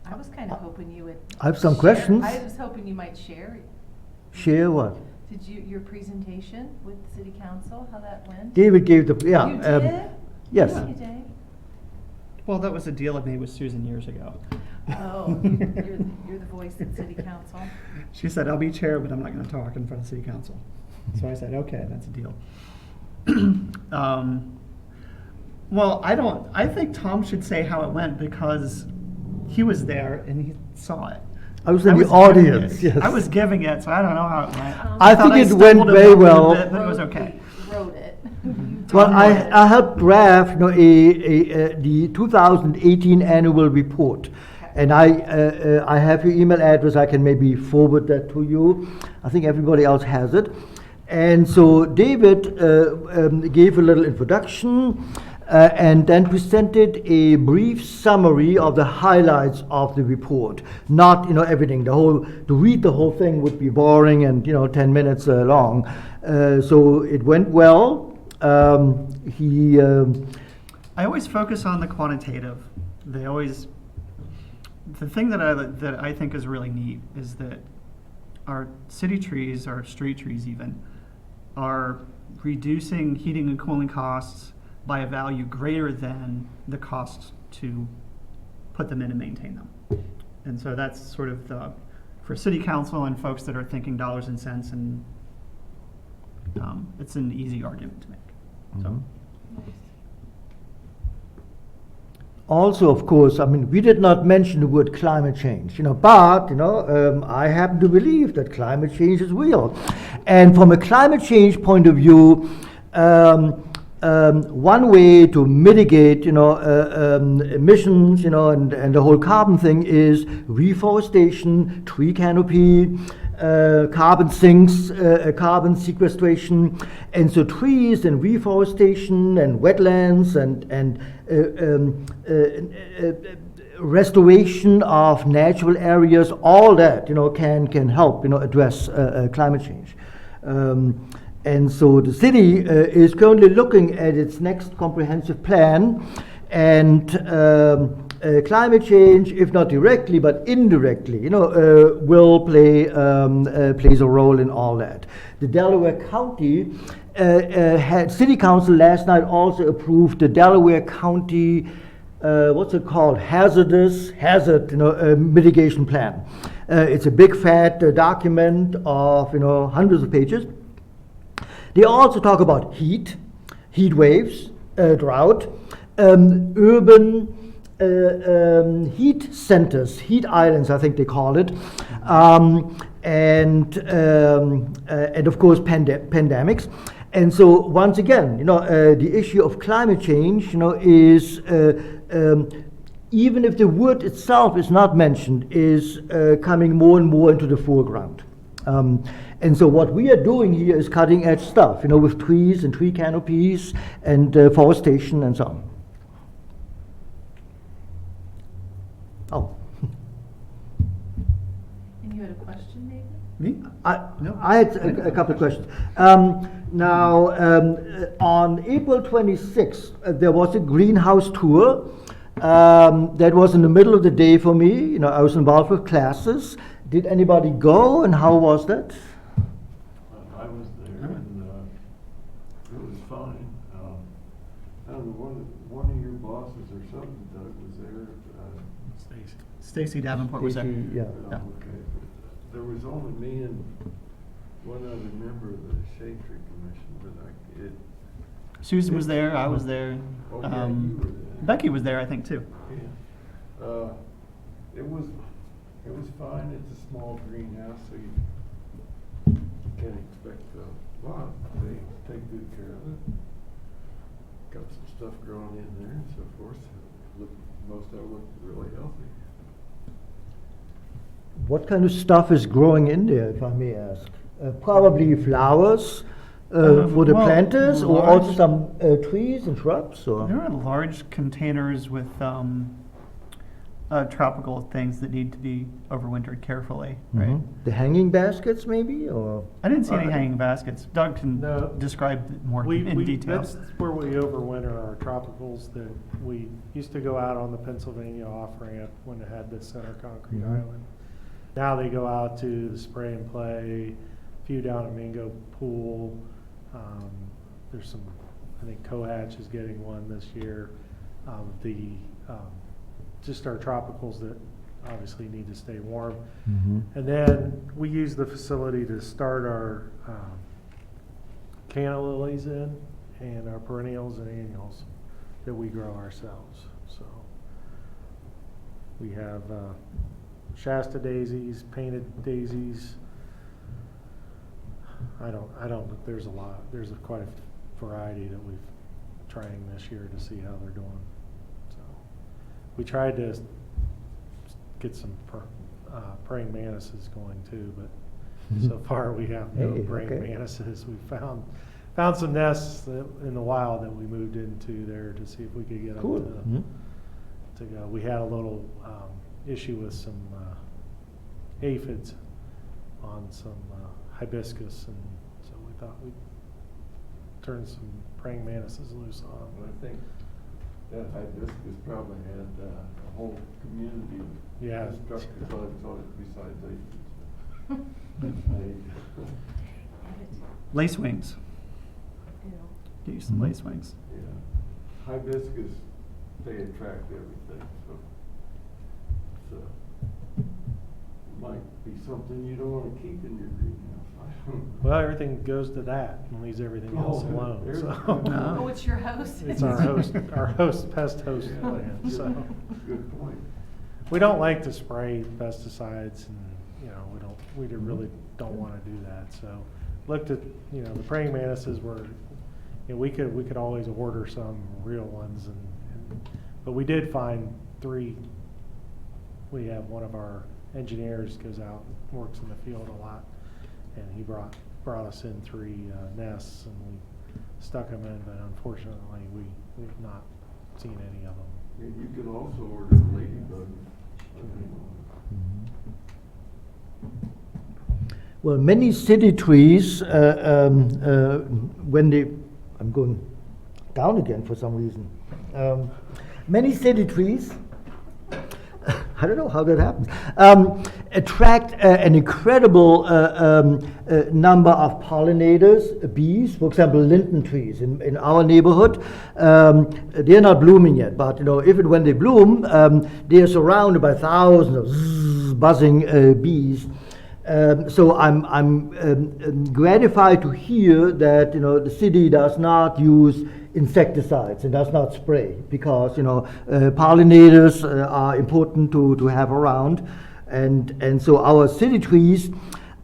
I was kind of hoping you would. I have some share- questions. I was hoping you might share. Share what? Did your presentation with the city council, how that went? David gave the, yeah. You did? Yes. You did? well, that was a deal I made with Susan years ago. Oh, you're the voice at city council? She said, I'll be chair, but I'm not going to talk in front of city council. So I said, okay, that's a deal. Well, I think Tom should say how it went, because he was there and he saw it. I was in the giving audience, it. yes. I was giving it, so I don't know how it went. I thought think it stumbled went a very little well. bit, but it was okay. Wrote it. You Well, did. I helped draft, the 2018 annual report. And I have your email address. I can maybe forward that to you. I think everybody else has it. And so David gave a little introduction. and then presented a brief summary of the highlights of the report. Not, everything. To read the whole thing would be boring and, 10 minutes long. So it went well. I always focus on the quantitative. The thing that I think is really neat is that our city trees, our street trees even, are reducing heating and cooling costs by a value greater than the cost to put them in and maintain them. And so that's sort of for city council and folks that are thinking dollars and cents, and it's an easy argument to make. So. Also, of course, we did not mention the word climate change, but, I happen to believe that climate change is real. And from a climate change point of view, one way to mitigate, emissions, and the whole carbon thing is reforestation, tree canopy, carbon sinks, carbon sequestration, and so trees and reforestation and wetlands and restoration of natural areas, all that can help address climate change. And so the city is currently looking at its next comprehensive plan, and climate change, if not directly but indirectly, will plays a role in all that. The Delaware County City Council last night also approved the Delaware County hazard mitigation plan. It's a big fat document of hundreds of pages. They also talk about heat waves, drought, urban heat centers, heat islands, I think they call it, and of course pandemics. And so once again, the issue of climate change, is even if the word itself is not mentioned, is coming more and more into the foreground. And so what we are doing here is cutting edge stuff, with trees and tree canopies and forestation and so on. Oh. And you had a question, David? Me? No. I had a couple of questions. Now, on April 26th, there was a greenhouse tour. That was in the middle of the day for me. I was involved with classes. Did anybody go, and how was that? I was there, and it was fine. I don't know, one of your bosses or something, Doug, was there. Stacy Davenport was there. Stacy, yeah. Okay. There was only me and one other member of the Shade Tree Commission, but Susan was there. I was there. Oh, yeah, you were there. Becky was there, I think, too. Yeah. It was fine. It's a small greenhouse, so you can't expect a lot. They take good care of it. Got some stuff growing in there and so forth. Most of it looked really healthy. What kind of stuff is growing in there, if I may ask? Probably flowers for the planters, or also some trees and shrubs? Or? There are large containers with tropical things that need to be overwintered carefully, right? Mm-hmm. The hanging baskets, maybe, or? I didn't see any hanging baskets. Doug can describe more in detail. That's where we overwinter our tropicals. That we used to go out on the Pennsylvania off-ramp when it had the center concrete island. Now they go out to the Spray and Play, a few down at Mingo Pool. There's some, I think Cohatch is getting one this year. Just our tropicals that obviously need to stay warm. Mm-hmm. And then we use the facility to start our canna lilies in, and our perennials and annuals that we grow ourselves. So we have Shasta daisies, painted daisies. There's a lot. There's quite a variety that we've trying this year to see how they're doing. So we tried to get some praying mantises going too, but so far we have no praying mantises. We found found some nests in the wild that we moved into there to see if we could get them Cool. to, to go. We had a little issue with some aphids on some hibiscus, and so we thought we'd turn some praying mantises loose on But them. I think that hibiscus probably had a whole community of Yeah. destructive bugs on it besides aphids. Lace wings. Ew. Get you some Mhm. lace wings. Yeah, hibiscus, they attract everything, so it's, might be something you don't wanna keep in your greenhouse. I don't know. Well, everything goes to that and leaves everything else Oh, alone, there's- so. No. Oh, it's your host? It's our pest host Yeah, plan, good- so. Good point. We don't like to spray pesticides and, we really don't wanna do that, so. Looked at, the praying mantises were, we could always order some real ones but we did find 3. We have one of our engineers goes out, works in the field a lot, and he brought us in 3 nests, and we stuck them in, but unfortunately, we've not seen any of them. And you can also order the ladybug. Well, many city trees, when they, I'm going down again for some reason. Many city trees, I don't know how that happens, attract an incredible number of pollinators, bees. For example, linden trees in our neighborhood, they're not blooming yet, but if and when they bloom, they are surrounded by thousands of buzzing bees. So I'm gratified to hear that the city does not use insecticides and does not spray, because pollinators are important to have around, and so our city trees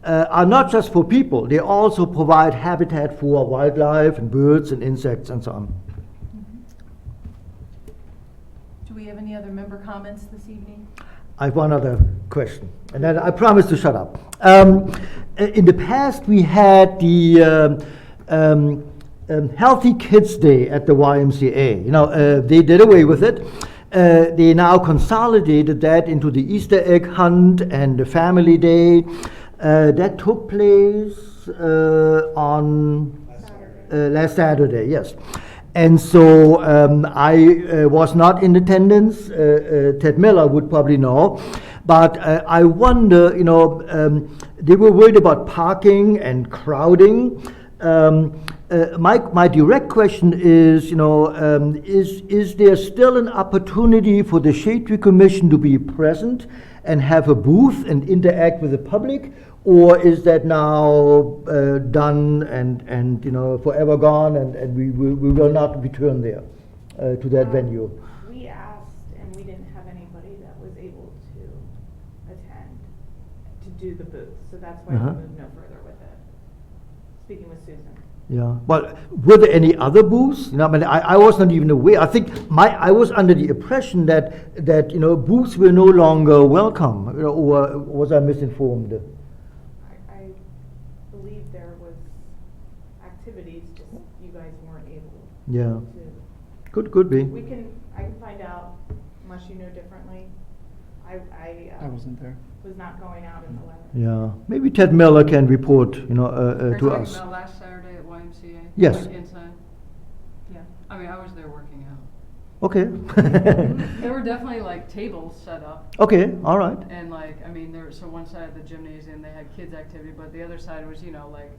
are not just for people; they also provide habitat for wildlife and birds and insects and so on. Do we have any other member comments this evening? I have one other question, and then I promise to shut up. In the past, we had the Healthy Kids Day at the YMCA. They did away with it. They now consolidated that into the Easter egg hunt and the Family Day. That took place on last Saturday, yes. And so I was not in attendance. Ted Miller would probably know. But I wonder, they were worried about parking and crowding. My direct question is, is there still an opportunity for the Shade Tree Commission to be present and have a booth and interact with the public? Or is that now done and forever gone, and we will not return there to that venue? We asked, and we didn't have anybody that was able to attend to do the booth, so that's why Uh-huh. we moved no further with it. Speaking with Susan. Yeah. Well, were there any other booths? I was not even aware. I think I was under the impression that booths were no longer welcome, or was I misinformed? I believe there was activities, just you guys weren't able Yeah. to. Could be. I can find out, unless you know differently. I wasn't there. Was not going out in the weather. Yeah. Maybe Ted Miller can report, Are you to talking us. about last Saturday at YMCA? Yes. Like inside? Yeah. I mean, I was there working out. Okay. There were definitely like tables set up, Okay. All right. and so one side of the gymnasium, they had kids activity, but the other side was, like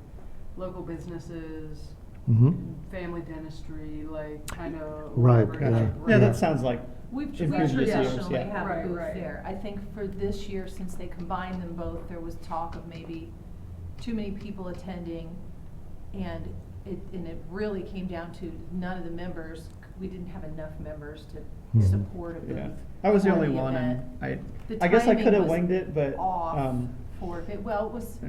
local businesses, Mm-hmm. family dentistry, like kind of. Right, whatever, yeah. like, Yeah, Yeah. that sounds like We In previous years, traditionally yeah. have a Right, booth right. there. I think for this year, since they combined them both, there was talk of maybe too many people attending, and it really came down to none of the members, we didn't have enough members to Mhm. support a booth. yeah. I was the for only the one, event. and The I guess I timing could have was winged it, but off for it. Well, it was,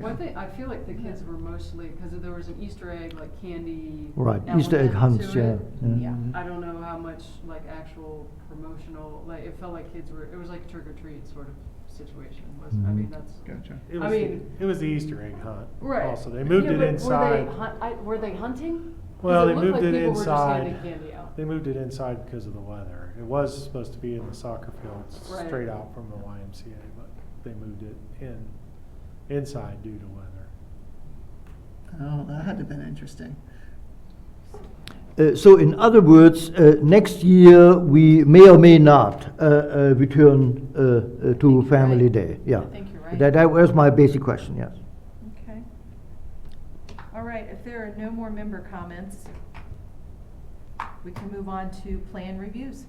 One thing, I feel like the kids were mostly, because there was an Easter egg, like candy. Right. Easter egg element hunts. to Yeah. it. Yeah. I don't know how much like actual promotional, like it felt like kids were, it was like trick or treat sort of situation, was, I mean, that's. Gotcha. It I was, mean- it was the Easter egg hunt. Right. Also, they moved Yeah, it but inside. Were they hunting? 'Cause Well, they looked moved like it people were just handing inside. candy out. They moved it inside because of the weather. It was supposed to be in the soccer fields, Right. straight out from the YMCA, but they moved it inside due to weather. Oh, that had to have been interesting. So in other words, next year we may or may not return to you're Family right. Day. Yeah. I think you're right. That was my basic question, yes. Okay. All right, if there are no more member comments, we can move on to plan reviews.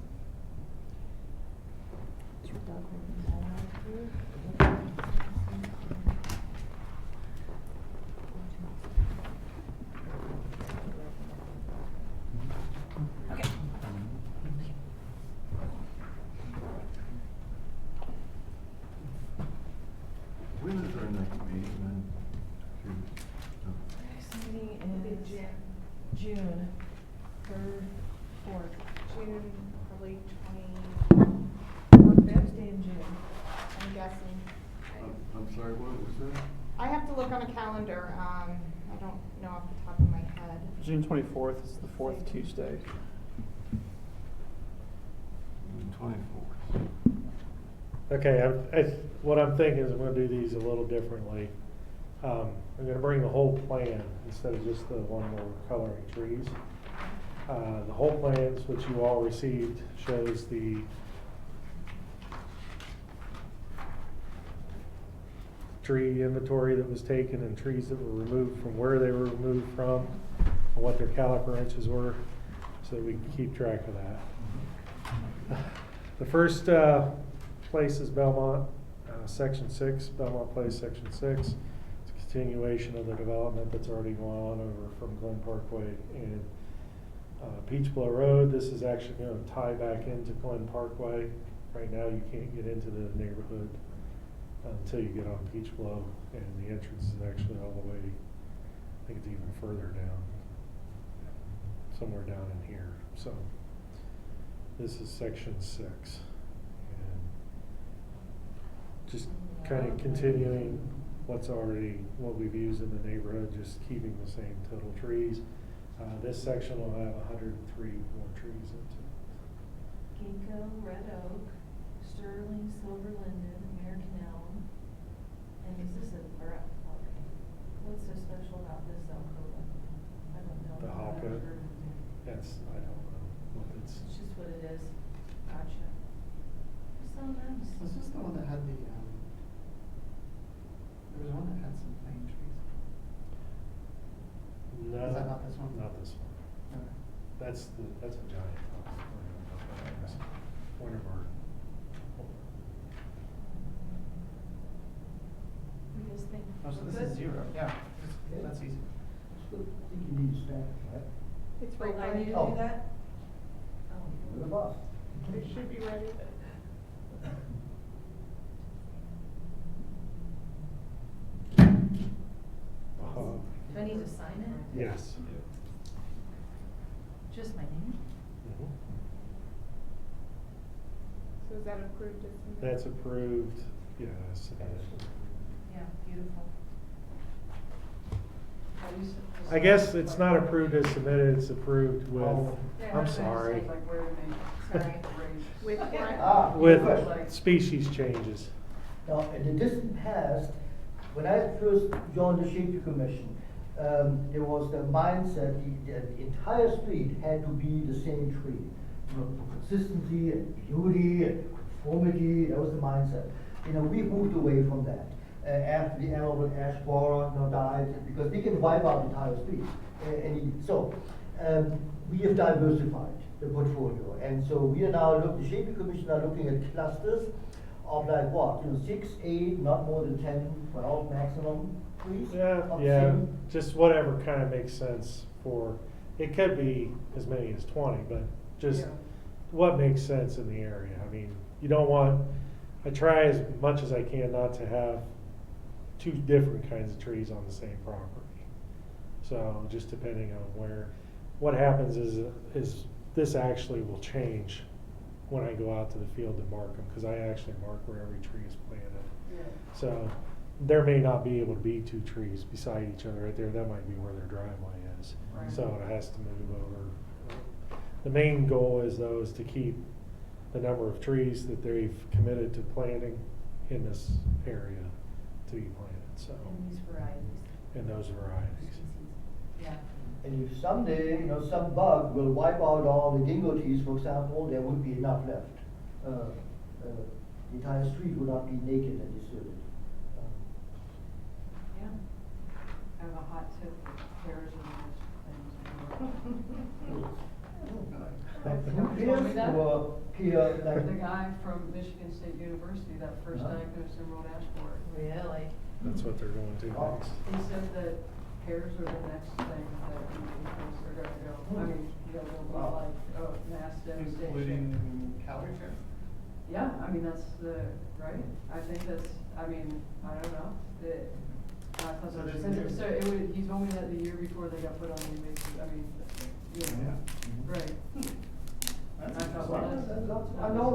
Okay. When is our next meeting then? Next meeting Maybe is June. June 3rd, 4th. June, probably 24th, Tuesday in June. I'm guessing. I'm sorry, what was that? I have to look on a calendar, I don't know off the top of my head. June 24th is the fourth Tuesday. The 24th. Okay, what I'm thinking is I'm gonna do these a little differently. I'm gonna bring the whole plan instead of just the one where we're coloring trees. The whole plans, which you all received, shows the tree inventory that was taken and trees that were removed from where they were removed from, and what their caliper inches were, so that we can keep track of that. The first place is Belmont, Section 6, Belmont Place, Section 6. It's a continuation of the development that's already gone on over from Glen Parkway and Peach Blow Road. This is actually going to tie back into Glen Parkway. Right now, you can't get into the neighborhood until you get on Peach Blow, and the entrance is actually all the way, I think it's even further down, somewhere down in here. So this is Section 6. And just kind of continuing what we've used in the neighborhood, just keeping the same total trees. This section will have 103 more trees in it. Ginkgo, red oak, sterling, silver linden, American elm, and is this okay. What's so special about this alcova? I don't know. The I've Hawka? never heard of it. That's, I don't know what it's. It's just what it is. Gotcha. It's so nice. Was this the one that had the, there was one that had some plane trees? No, Is that not this one? Not this one. Okay. That's a giant one. That's one of our. You guys think? Oh, so we're this good? is 0, yeah, that's easy. I think you need to stand, right? It's Oh, right I by need to Oh. do that? The Oh. boss. It should be ready. Do I need to sign it? Yes. Just my name? Mhm. So is that approved as submitted? That's approved, yes. Yeah, beautiful. I guess it's not approved as submitted, it's approved with, Oh. I'm sorry, Like where to make, Sorry. With what? Ah, with good question. species changes. Now, in the distant past, when I first joined the Shade Tree Commission, there was the mindset the entire street had to be the same tree. You know, for consistency and beauty and conformity, that was the mindset. You know, we moved away from that after the emerald ash borer died, because they can wipe out the entire street. We have diversified the portfolio, and so we are now the Shade Tree Commission are looking at clusters of like what, 6, 8, not more than 10, 12 maximum trees. Yeah, of the yeah, same. just whatever kind of makes sense for, it could be as many as 20, but just Yeah. what makes sense in the area. I mean, you don't want, I try as much as I can not to have two different kinds of trees on the same property. So just depending on what happens is this actually will change when I go out to the field to mark them, because I actually mark where every tree is planted. Yeah. So there may not be able to be two trees beside each other right there. That might be where their driveway is. Right. So it has to move over. The main goal is though is to keep the number of trees that they've committed to planting in this area to be planted, so, And these varieties. in those varieties. Yeah. And if someday, some bug will wipe out all the gingo trees, for example, there would be enough left. The entire street would not be naked and deserted. Yeah. I have a hot tip, pears and things. Who You told me cares that? for peer, like? The guy from Michigan State University that first Huh? diagnosed him wrote Ashford. Really? That's what they're going to Oh. next. He said that pears are the next thing that Indians are gonna go. I mean, they'll be Wow. like, oh, mass devastation. Including California. Yeah, I mean, that's the, right? I think that's, I mean, I don't know, I thought So that there's was, a new- so it would, he told me that the year before they got put on the invasive, I mean, you know, right. I thought, well, that's. I know,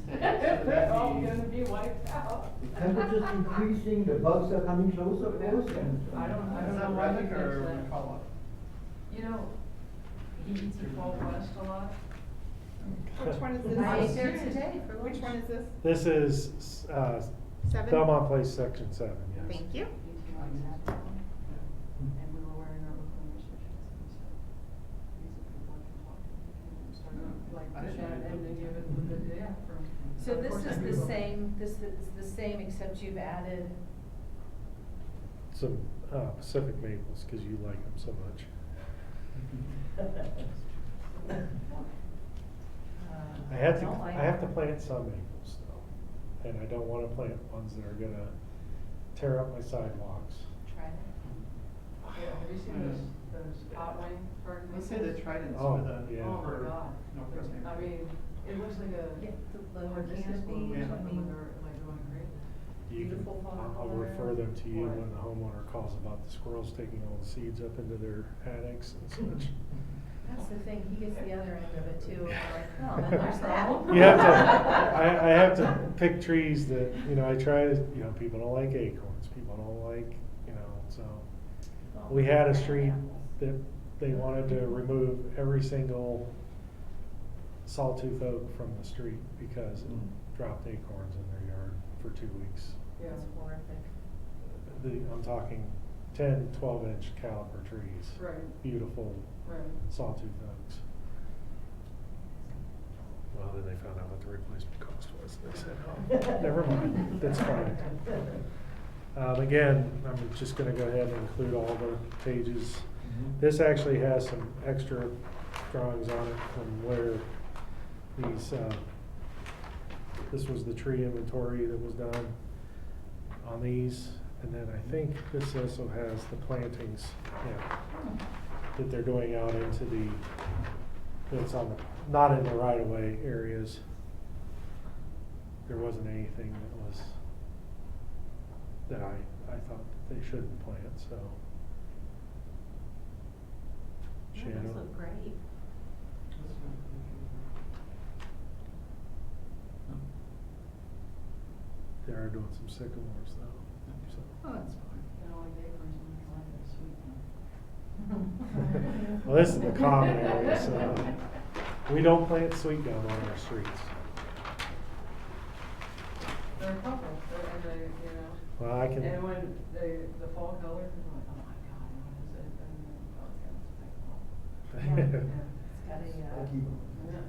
They're all gonna be wiped out. The temperature's increasing, the bugs are coming closer, of course, and. I don't Is know that why he Reddick or thinks that. McCullough? You know, he eats at Fall West a lot. Which one is this? I ate there today for lunch. Which one is this? This is, Seven? Belmont Place, Section 7, yes. Thank you. He likes that. And we were wearing our Oakland research hats and stuff. He's a good one to talk to. He can start like I push didn't out know and then that. give it the, yeah, from. So of this course I is the Googled. same, this is the same except you've added, Some Pacific maples, because you like them so much. I have to, don't like I have to them. plant some maples though, and I don't wanna plant ones that are gonna tear up my sidewalks. Try it. Yeah, have you seen those hot wing garden? Let's say the tridents Oh, for the. yeah. Oh my for God. Northwest I neighborhood. mean, it looks like a. Yeah, the lower hibiscus canopy, bloom or Yeah. something, I mean, they're like going crazy. You can, Beautiful farm I'll color. refer them to you Right. when the homeowner calls about the squirrels taking all the seeds up into their attics and such. That's the thing, he gets the other end of it too, and I'm like, oh, then there's that. You have to, I have to pick trees that, I try to, people don't like acorns, people don't like, so. We had a street that they wanted to remove every single sawtooth oak from the street because it dropped acorns in their yard for 2 weeks. Yeah. That's horrific. I'm talking 10, 12-inch caliber trees. Right. Beautiful Right. sawtooth oaks. Well, then they found out what the replacement cost was. They said, oh, never mind, that's fine. Again, I'm just gonna go ahead and include all the pages. This actually has some extra drawings on it from where these, this was the tree inventory that was done on these. And then I think this also has the plantings, that they're doing out into the, that's on the, not in the right-of-way areas. There wasn't anything that was, that I thought they shouldn't plant, so. Yeah, Shannon? those look great. They are doing some sycamores though, so. Oh, that's fine. They don't like acorns and they like it sweet. Well, this is the common area, so we don't plant sweet gum on our streets. They're a couple, and they, Well, I can. and when the fall color, people are like, oh my God, what is it? And then, oh, yeah, it's like, It's got a, Thank you. yeah.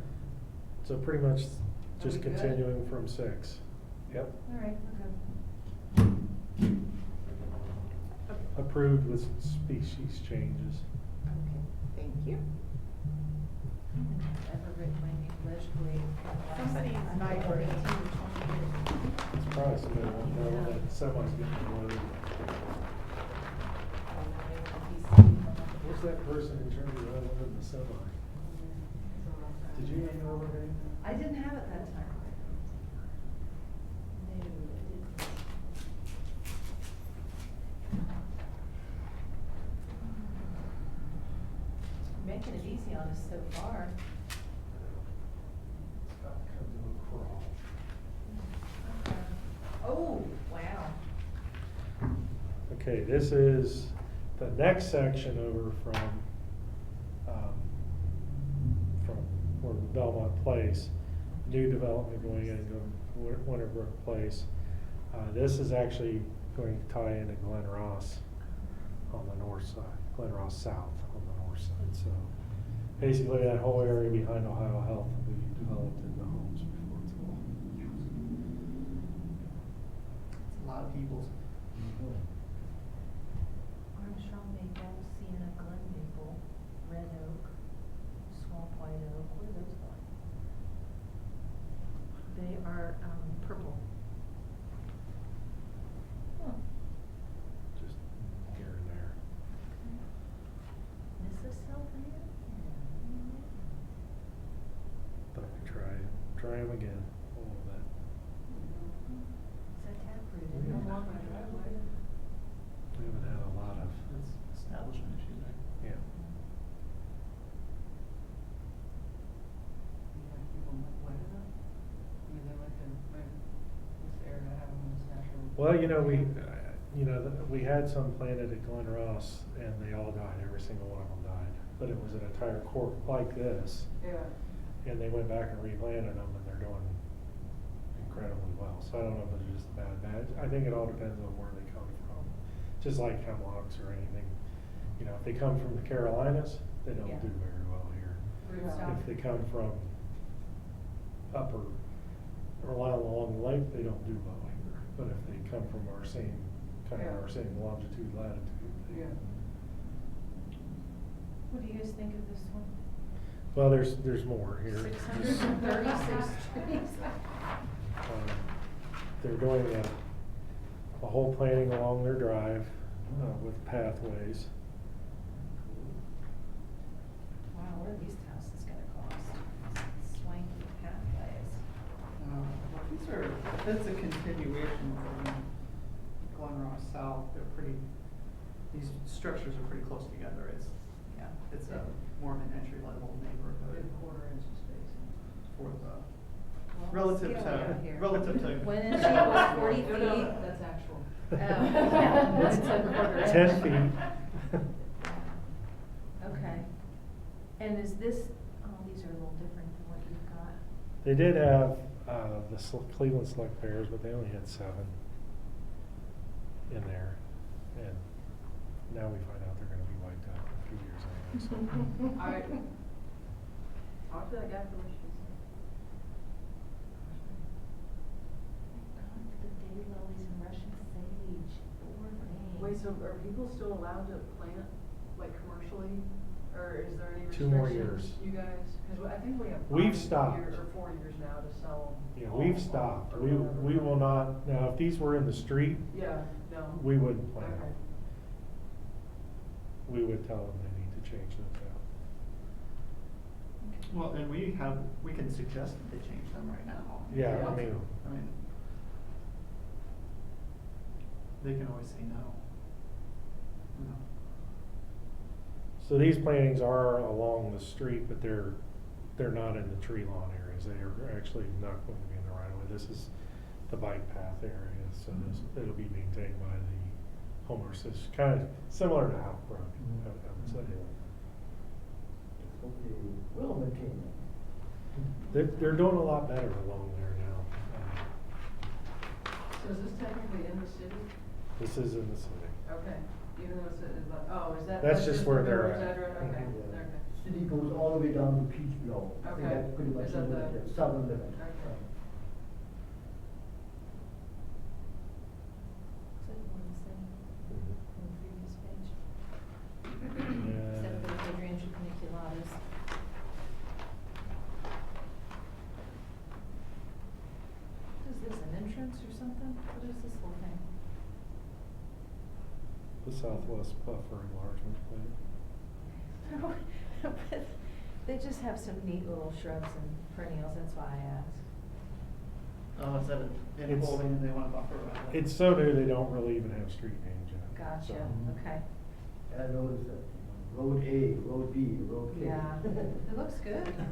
So pretty much just That'd be good. continuing from 6. Yep. all right, we're good. Approved with species changes. Okay. Thank you. I've ever written my name legibly. Somebody's I'm like vibrating. 18 or 20 years. It's probably somebody won't know that semi's getting loaded. Who's that person in charge of running the semi? Did you know her name? I didn't have it that time. No, I didn't. Making it easy on us so far. Oh, wow. Okay, this is the next section over from where Belmont Place, new development going into Winterbrook Place. This is actually going to tie into Glen Ross on the north side, Glen Ross South on the north side. So basically that whole area behind Ohio Health will be developed into homes before it's all. It's a lot of people's. Armstrong Maple, Sienna, Glen Maple, Red Oak, Swamp White Oak, where are those going? They are, purple. Huh. Just here and there. Mrs. Sylvia? Thought we'd try them again a little bit. Is that taproot? We haven't had a lot of, It's establishment issues, right? yeah. Well, we had some planted at Glen Ross and they all died, every single one of them died. But it was an entire court like this. Yeah. And they went back and replanted them and they're doing incredibly well. So I don't know if it's just a bad batch. I think it all depends on where they come from. Just like hemlocks or anything. You know, if they come from the Carolinas, they don't Yeah. do very well here. Rootstock. If they come from upper or along the lake, they don't do well either. But if they come from our same, kind of Yeah. our same longitude, latitude, they. Yeah. What do you guys think of this one? Well, there's more here. 636 trees. They're doing a whole planting along their drive, with pathways. Wow, what are these houses gonna cost? Swanky pathways. That's a continuation from Glen Ross South. These structures are pretty close together. It's a more of an entry level neighborhood. Quarter-inch spacing. For the, Well, relative scale it out to, here. relative to. 1 inch equals 40 feet. No, that's actual. Oh, yeah, that's a quarter inch. 10 feet. Okay. And is this, oh, these are a little different than what you've got. They did have, the Cleveland Select Bears, but they only had 7 in there. And now we find out they're gonna be wiped out in a few years anyway, so. I talked to that guy for Michigan. God, the daylilies and Russian sage, boring. Wait, so are people still allowed to plant, like, commercially? Or is there any 2 restrictions? more years. You guys, because I think we have. We've 5 stopped. years or 4 years now to sell them. Yeah, we've stopped. We will not, now, if these were in the street, Yeah, no. we wouldn't plant Okay. them. We would tell them they need to change those out. Well, and we can suggest that they change them right now. Yeah, I mean, they can always say no. You know. so these plantings are along the street, but they're not in the tree lawn areas. They are actually not going to be in the right of way. This is the bike path area, so it'll be maintained by the homeowner association, kind of similar to Howell Brook, I would say. Will maintain They're doing a lot better along there now. So is this technically in the city? This is in the city. Okay, even though it's like, oh, is that? That's just where the they're village at. address? Okay, Mhm. okay. City goes all the way down to Peachville. I think Okay. that's pretty much Is that the- southern limit. Okay. Is it one the same on the previous page? Yeah. Except for the hydrangea paniculatus. What is this, an entrance or something? What is this whole thing? The Southwest Buffer Enlargement Plan. But they just have some neat little shrubs and perennials, that's why I asked. Oh, is that an It's- inholding and they want to buffer around it? It's so new, they don't really even have street names yet. Gotcha, So- okay. And I noticed that Road A, Road B, Road K. Yeah, it looks good. Wow.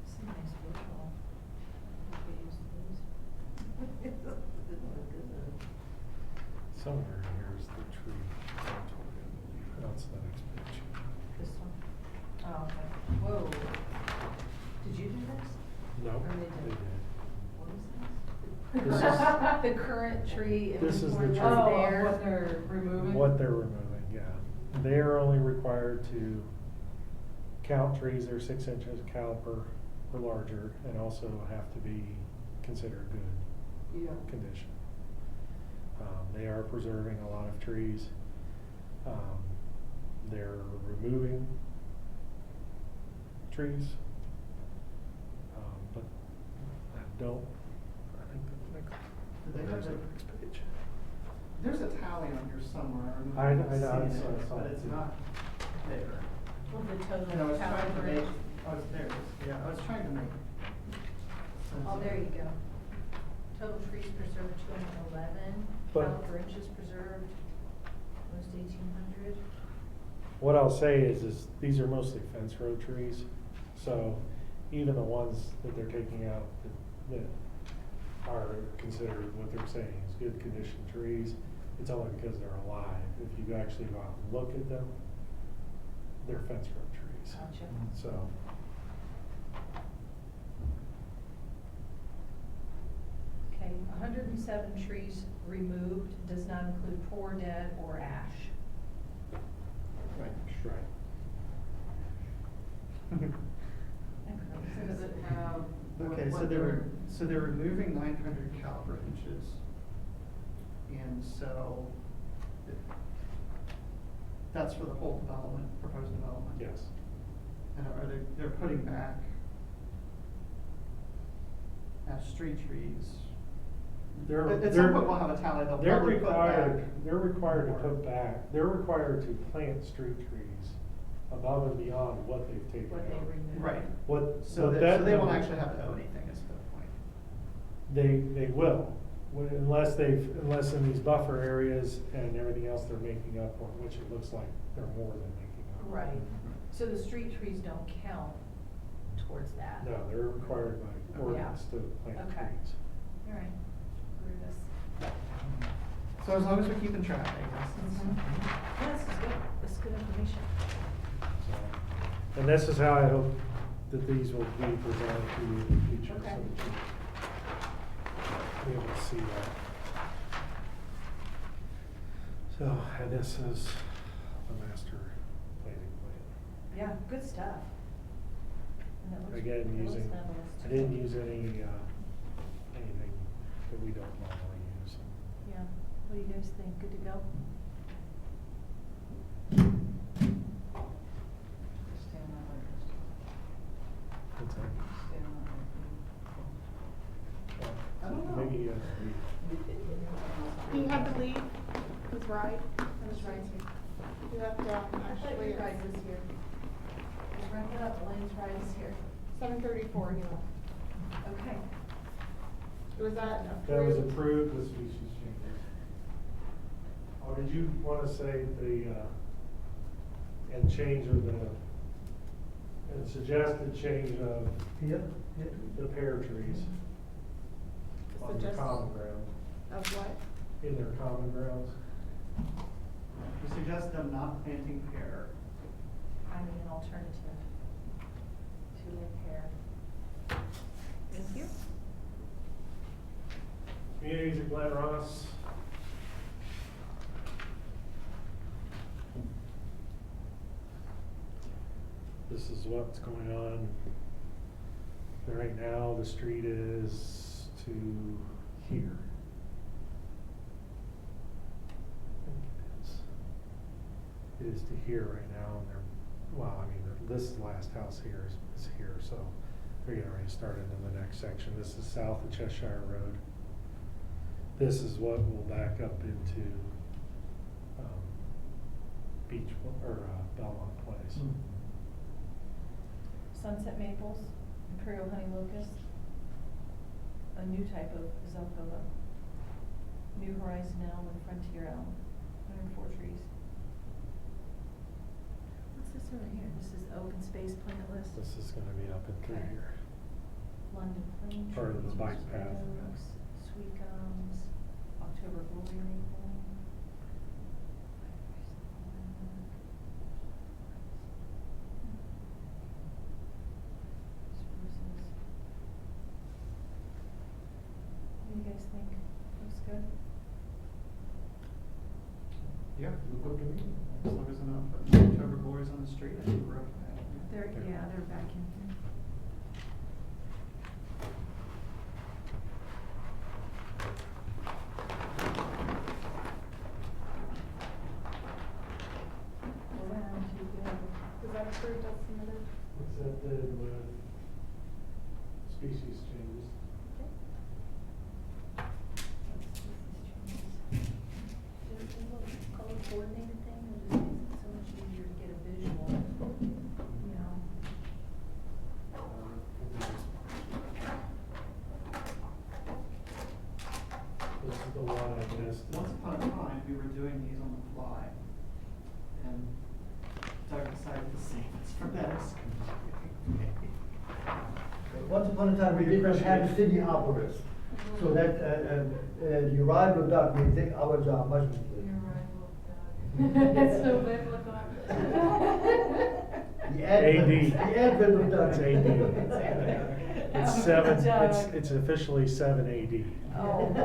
Some nice wood This current, the current tree This is the inventory tree. that's Oh, there. what they're removing? What they're removing, yeah. They are only required to count trees that are 6 inches caliper or larger, and also have to be considered good Yeah. condition. They are preserving a lot of trees. They're removing trees. But I think the next, Do they have there's the a- next page. There's a tally on here somewhere. I'm I not know, seeing I it, saw but it it's too. not there. Well, the total And I was trying to caliber. make, I was there, yeah, I was trying to make. sense Oh, of there it. you go. Total trees preserved 211, But- caliber inches preserved, almost 1,800. What I'll say is these are mostly fence row trees, so even the ones that they're taking out that are considered what they're saying is good condition trees, it's only because they're alive. If you actually go out and look at them, they're fence row trees. Gotcha. So, Okay, 107 trees removed, does not include poor dead or ash. right, right. So does it have? Okay, so they're removing 900 caliber inches. And so that's for the whole development, proposed development? Yes. And they're putting back as street trees? At some point we'll have a tally, they'll They're probably put required, back. they're required to more. put back, they're required to plant street trees above and beyond what they've taken What they out. removed. Right. What, So what they, that so they won't number- actually have to owe anything is the point. They will, unless unless in these buffer areas and everything else they're making up for, which it looks like they're more than making up. Right, so the street trees don't count towards that? No, they're required by ordinance to plant Okay. trees. All right. Brutus. So as long as we're keeping track, I guess. Yeah, this is good, this is good information. So, and this is how I hope that these will be presented to you in the future, so Okay. that you be able to see that. So, and this is the master planning plan. Yeah, good stuff. And it looks- Again, it looks using, fabulous, I too. didn't use anything that we don't normally use. Yeah, what do you guys think, good to go? Stand that way, Kristen. What's that? Stand that way. I don't know. Maybe, You have to leave with Ride. Who's right here? You have to I thought actually, your ride was here. Just wrap it up, Elaine's ride is here. 7:34 he left. Okay. Was that that was approved? approved with species changes. Oh, did you wanna say and change of and suggested change of the pear trees on the Suggest- common ground, Of what? in their common grounds? We suggest them not planting pear. Finding an alternative to repair. Thank you. Communities at Glen Ross. This is what's going on. Right now, the street is to here. It is to here right now, and they're, well, I mean, this last house here is here, so they're getting ready to start it in the next section. This is south of Cheshire Road. This is what will back up into, Beach, or, Belmont Place. Sunset maples, imperial honey locust, a new type of zelkova, new horizon elm and frontier elm, 104 trees. What's this over here? This is open space plant list. This is gonna be up and through Okay. here. London plane trees. Part of the bike path. oaks, sweet gums, October glory maple. Spruces. What do you guys think? Looks good? Yeah, look up to me. As long as they're not putting Trevor boys on the street, I think we're okay. They're back in here. Is that approved as submitted? Accepted with species changes. Color coordinated thing, or just makes it so much easier to get a visual, you know? This is the one I missed. Once upon a time, we were doing these on the fly, and Doug decided to save us from that. Once upon a time, we did not have a city arborist, so that, the arrival of Doug made our job much easier. It's so biblical. The advent, AD. the advent of Doug. It's AD. It's seven, it's officially 7 AD. Oh, my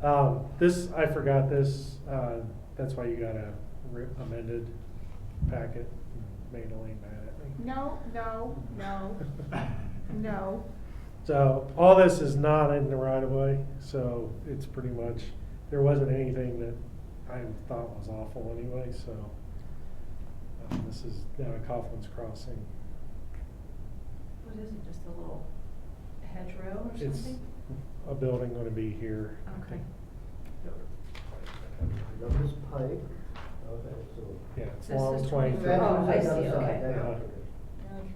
Lord. This, I forgot this, that's why you got a amended packet. Magdalene mad at me. No, no. So, all this is not in the right of way, so it's pretty much, there wasn't anything that I thought was awful anyway, so. This is down at Coughlin's Crossing. What is it, just a little hedgerow or It's something? a building gonna be here. I Okay. think. Douglas Pike, okay, so. Yeah, it's This long is 23. 23. Oh, I see, That is okay. the other side, Yeah. okay. Okay.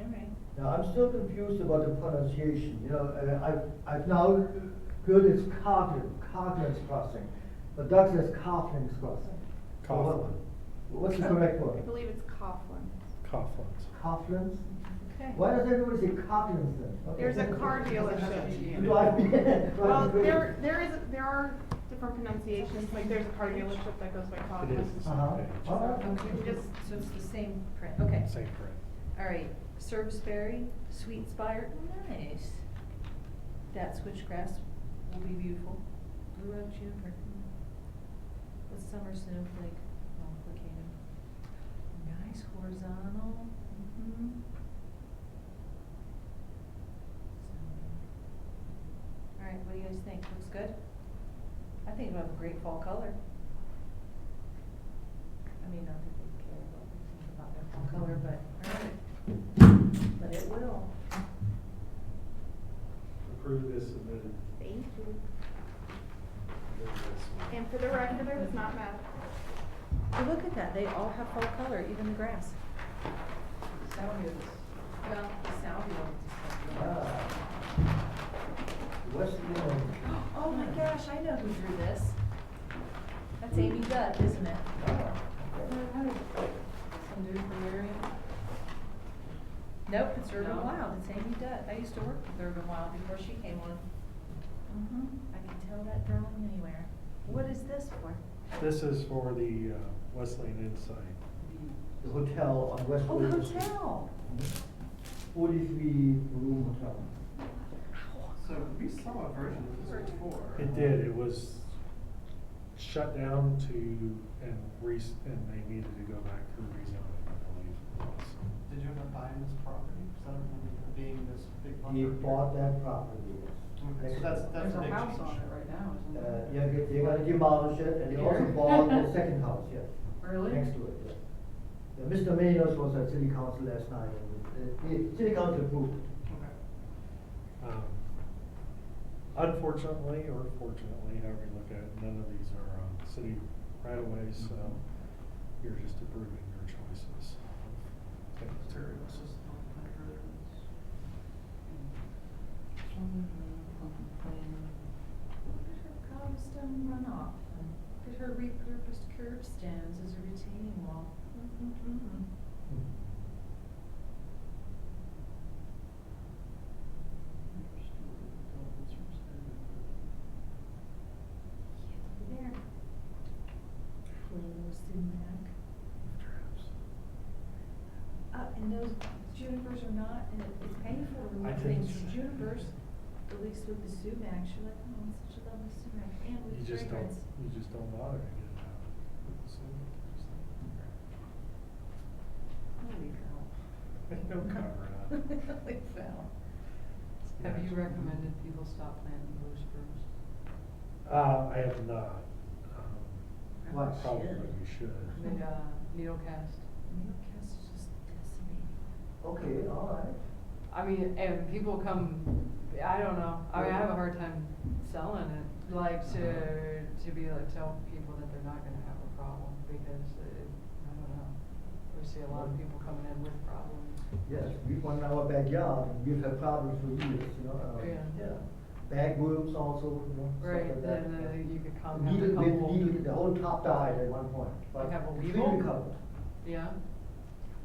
All right. Now, I'm still confused about the pronunciation, you know, I've now heard it's Coughlin's Crossing, but Doug says Coughlin's Crossing. So Coughlin. What's the correct I one? believe it's Coughlin. Coughlin's. Coughlin's? Okay. Why does everybody say Coughlin's then? Okay. There's a car dealership. Drive me- drive me Well, crazy. there are different pronunciations, like there's a car dealership that goes by It Coughlin. is the same Uh-huh. page. All right. Okay, just, so it's the same print, okay. Same print. All right, Serviceberry, Sweet Spire, nice. That switchgrass will be beautiful. Blue Oak Juniper. With summer snowflake, complicated. Nice horizontal. Mhm. All right, what do you guys think? Looks good? I think it'll have a great fall color. I mean, not that they care what we think about their fall color, but, all right. But it will. Approve this submitted. Thank you. And for the record, I was not mad. Oh, look at that, they all have fall color, even the grass. Salvias. Well, the salvia just have Ah. West End. Oh my gosh, I know who drew this. That's Amy Dutt, isn't it? Some dude from Marion? Nope, it's Urban No. Wild, it's Amy Dutt. I used to work with Urban Wild before she came on. I can tell that drawing anywhere. What is this for? This is for the Wesleyan Insight. The hotel on West. Oh, William Street. hotel. 43 room hotel. So we saw a version of this before. It did, it was shut down and they needed to go back through rezoning, I believe it was. Did you end up buying this property? Because I don't remember there being this big He lumber. bought that property, yes. Okay, so that's There's a a big house change. on it right now, isn't there? Yeah, they're gonna demolish it, and they also Here? bought the second house, yes. Really? Next to it, yes. Yeah, Mr. Manos was at city council last night, and the city council approved it. Okay. Unfortunately, or fortunately, however you look at it, none of these are city right of ways, so you're just approving your choices. Terry, what's this on my residence? Look at her cobblestone runoff. Look at her repurposed curbstones as a retaining wall. There. Plain sumac. And those junipers are not, and it's painful to I remove think things it's- from junipers. at least with the sumac, you're like, oh, it's such a lovely sumac, and You with just don't, fragrance. you just don't bother to get it out. So, Holy cow. don't cover it up. Holy cow. Have you recommended people stop planting blue spruce? I have not. Why? Probably we should. The, needle cast. Needlecast is just decimating. Okay, all right. I mean, and people come, I don't know, I mean, I have a hard time selling it, like, to be like, tell people that they're not gonna have a problem, because I don't know. We see a lot of people coming in with problems. Yes, we want our backyard, we've had problems for years, you know. Yeah. Bagworms also, you know, stuff Right, like that. then you could come have a Needle, couple. the whole top died at one point. but Like have a it's weevil? recovered. Yeah,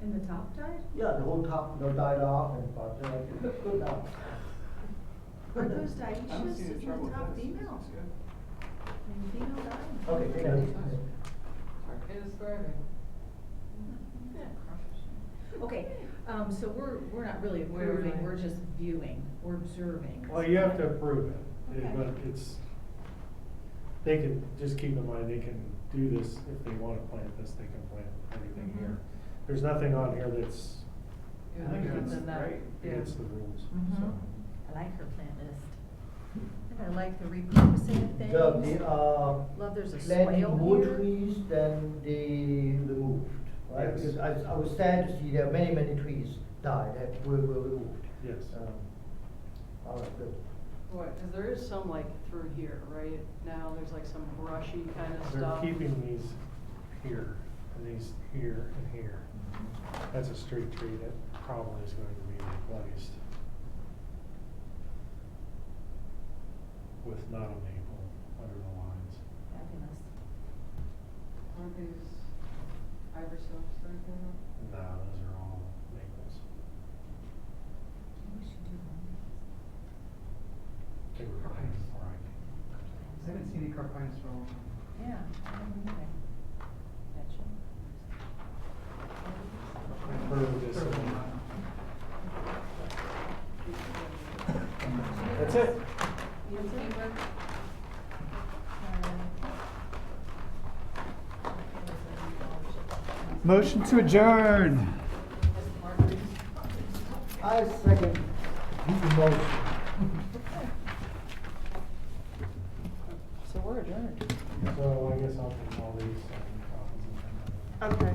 And the top died? Yeah, the whole top, you know, died off and, but, it looks good now. Are those dioecious, isn't the top female? And female dying. Okay, take it. it is thriving. Okay, so we're not really Wait, wait, approving, wait. we're just viewing, we're observing. Well, you have to approve it, Okay. but it's, they can, just keep in mind, they can do this, if they wanna plant this, they can plant everything Mhm. here. There's nothing on here that's Yeah, I think other it's than that, right yeah. against the rules, Mhm. so. I like her plant list. And I like the repurposing of things. Love there's a planting swale more here. trees than they removed, right? Yes. Because I was sad to see there are many, many trees died that were removed. Yes. All right, good. What, cause there is some like through here, right? Now, there's like some brushy kind of They're stuff. keeping these here, and these here and here. That's a street tree that probably is going to be replaced with not a maple under the lines. Fabulous. Aren't these iversilks right there? No, those are all maples. We should do one. They were planted before I came. I haven't seen any carpines for a long time. Yeah, I don't either. Betcha. I've heard this. That's it. Motion to adjourn. I second the motion. So we're adjourned. So I guess I'll take all these copies and. Okay.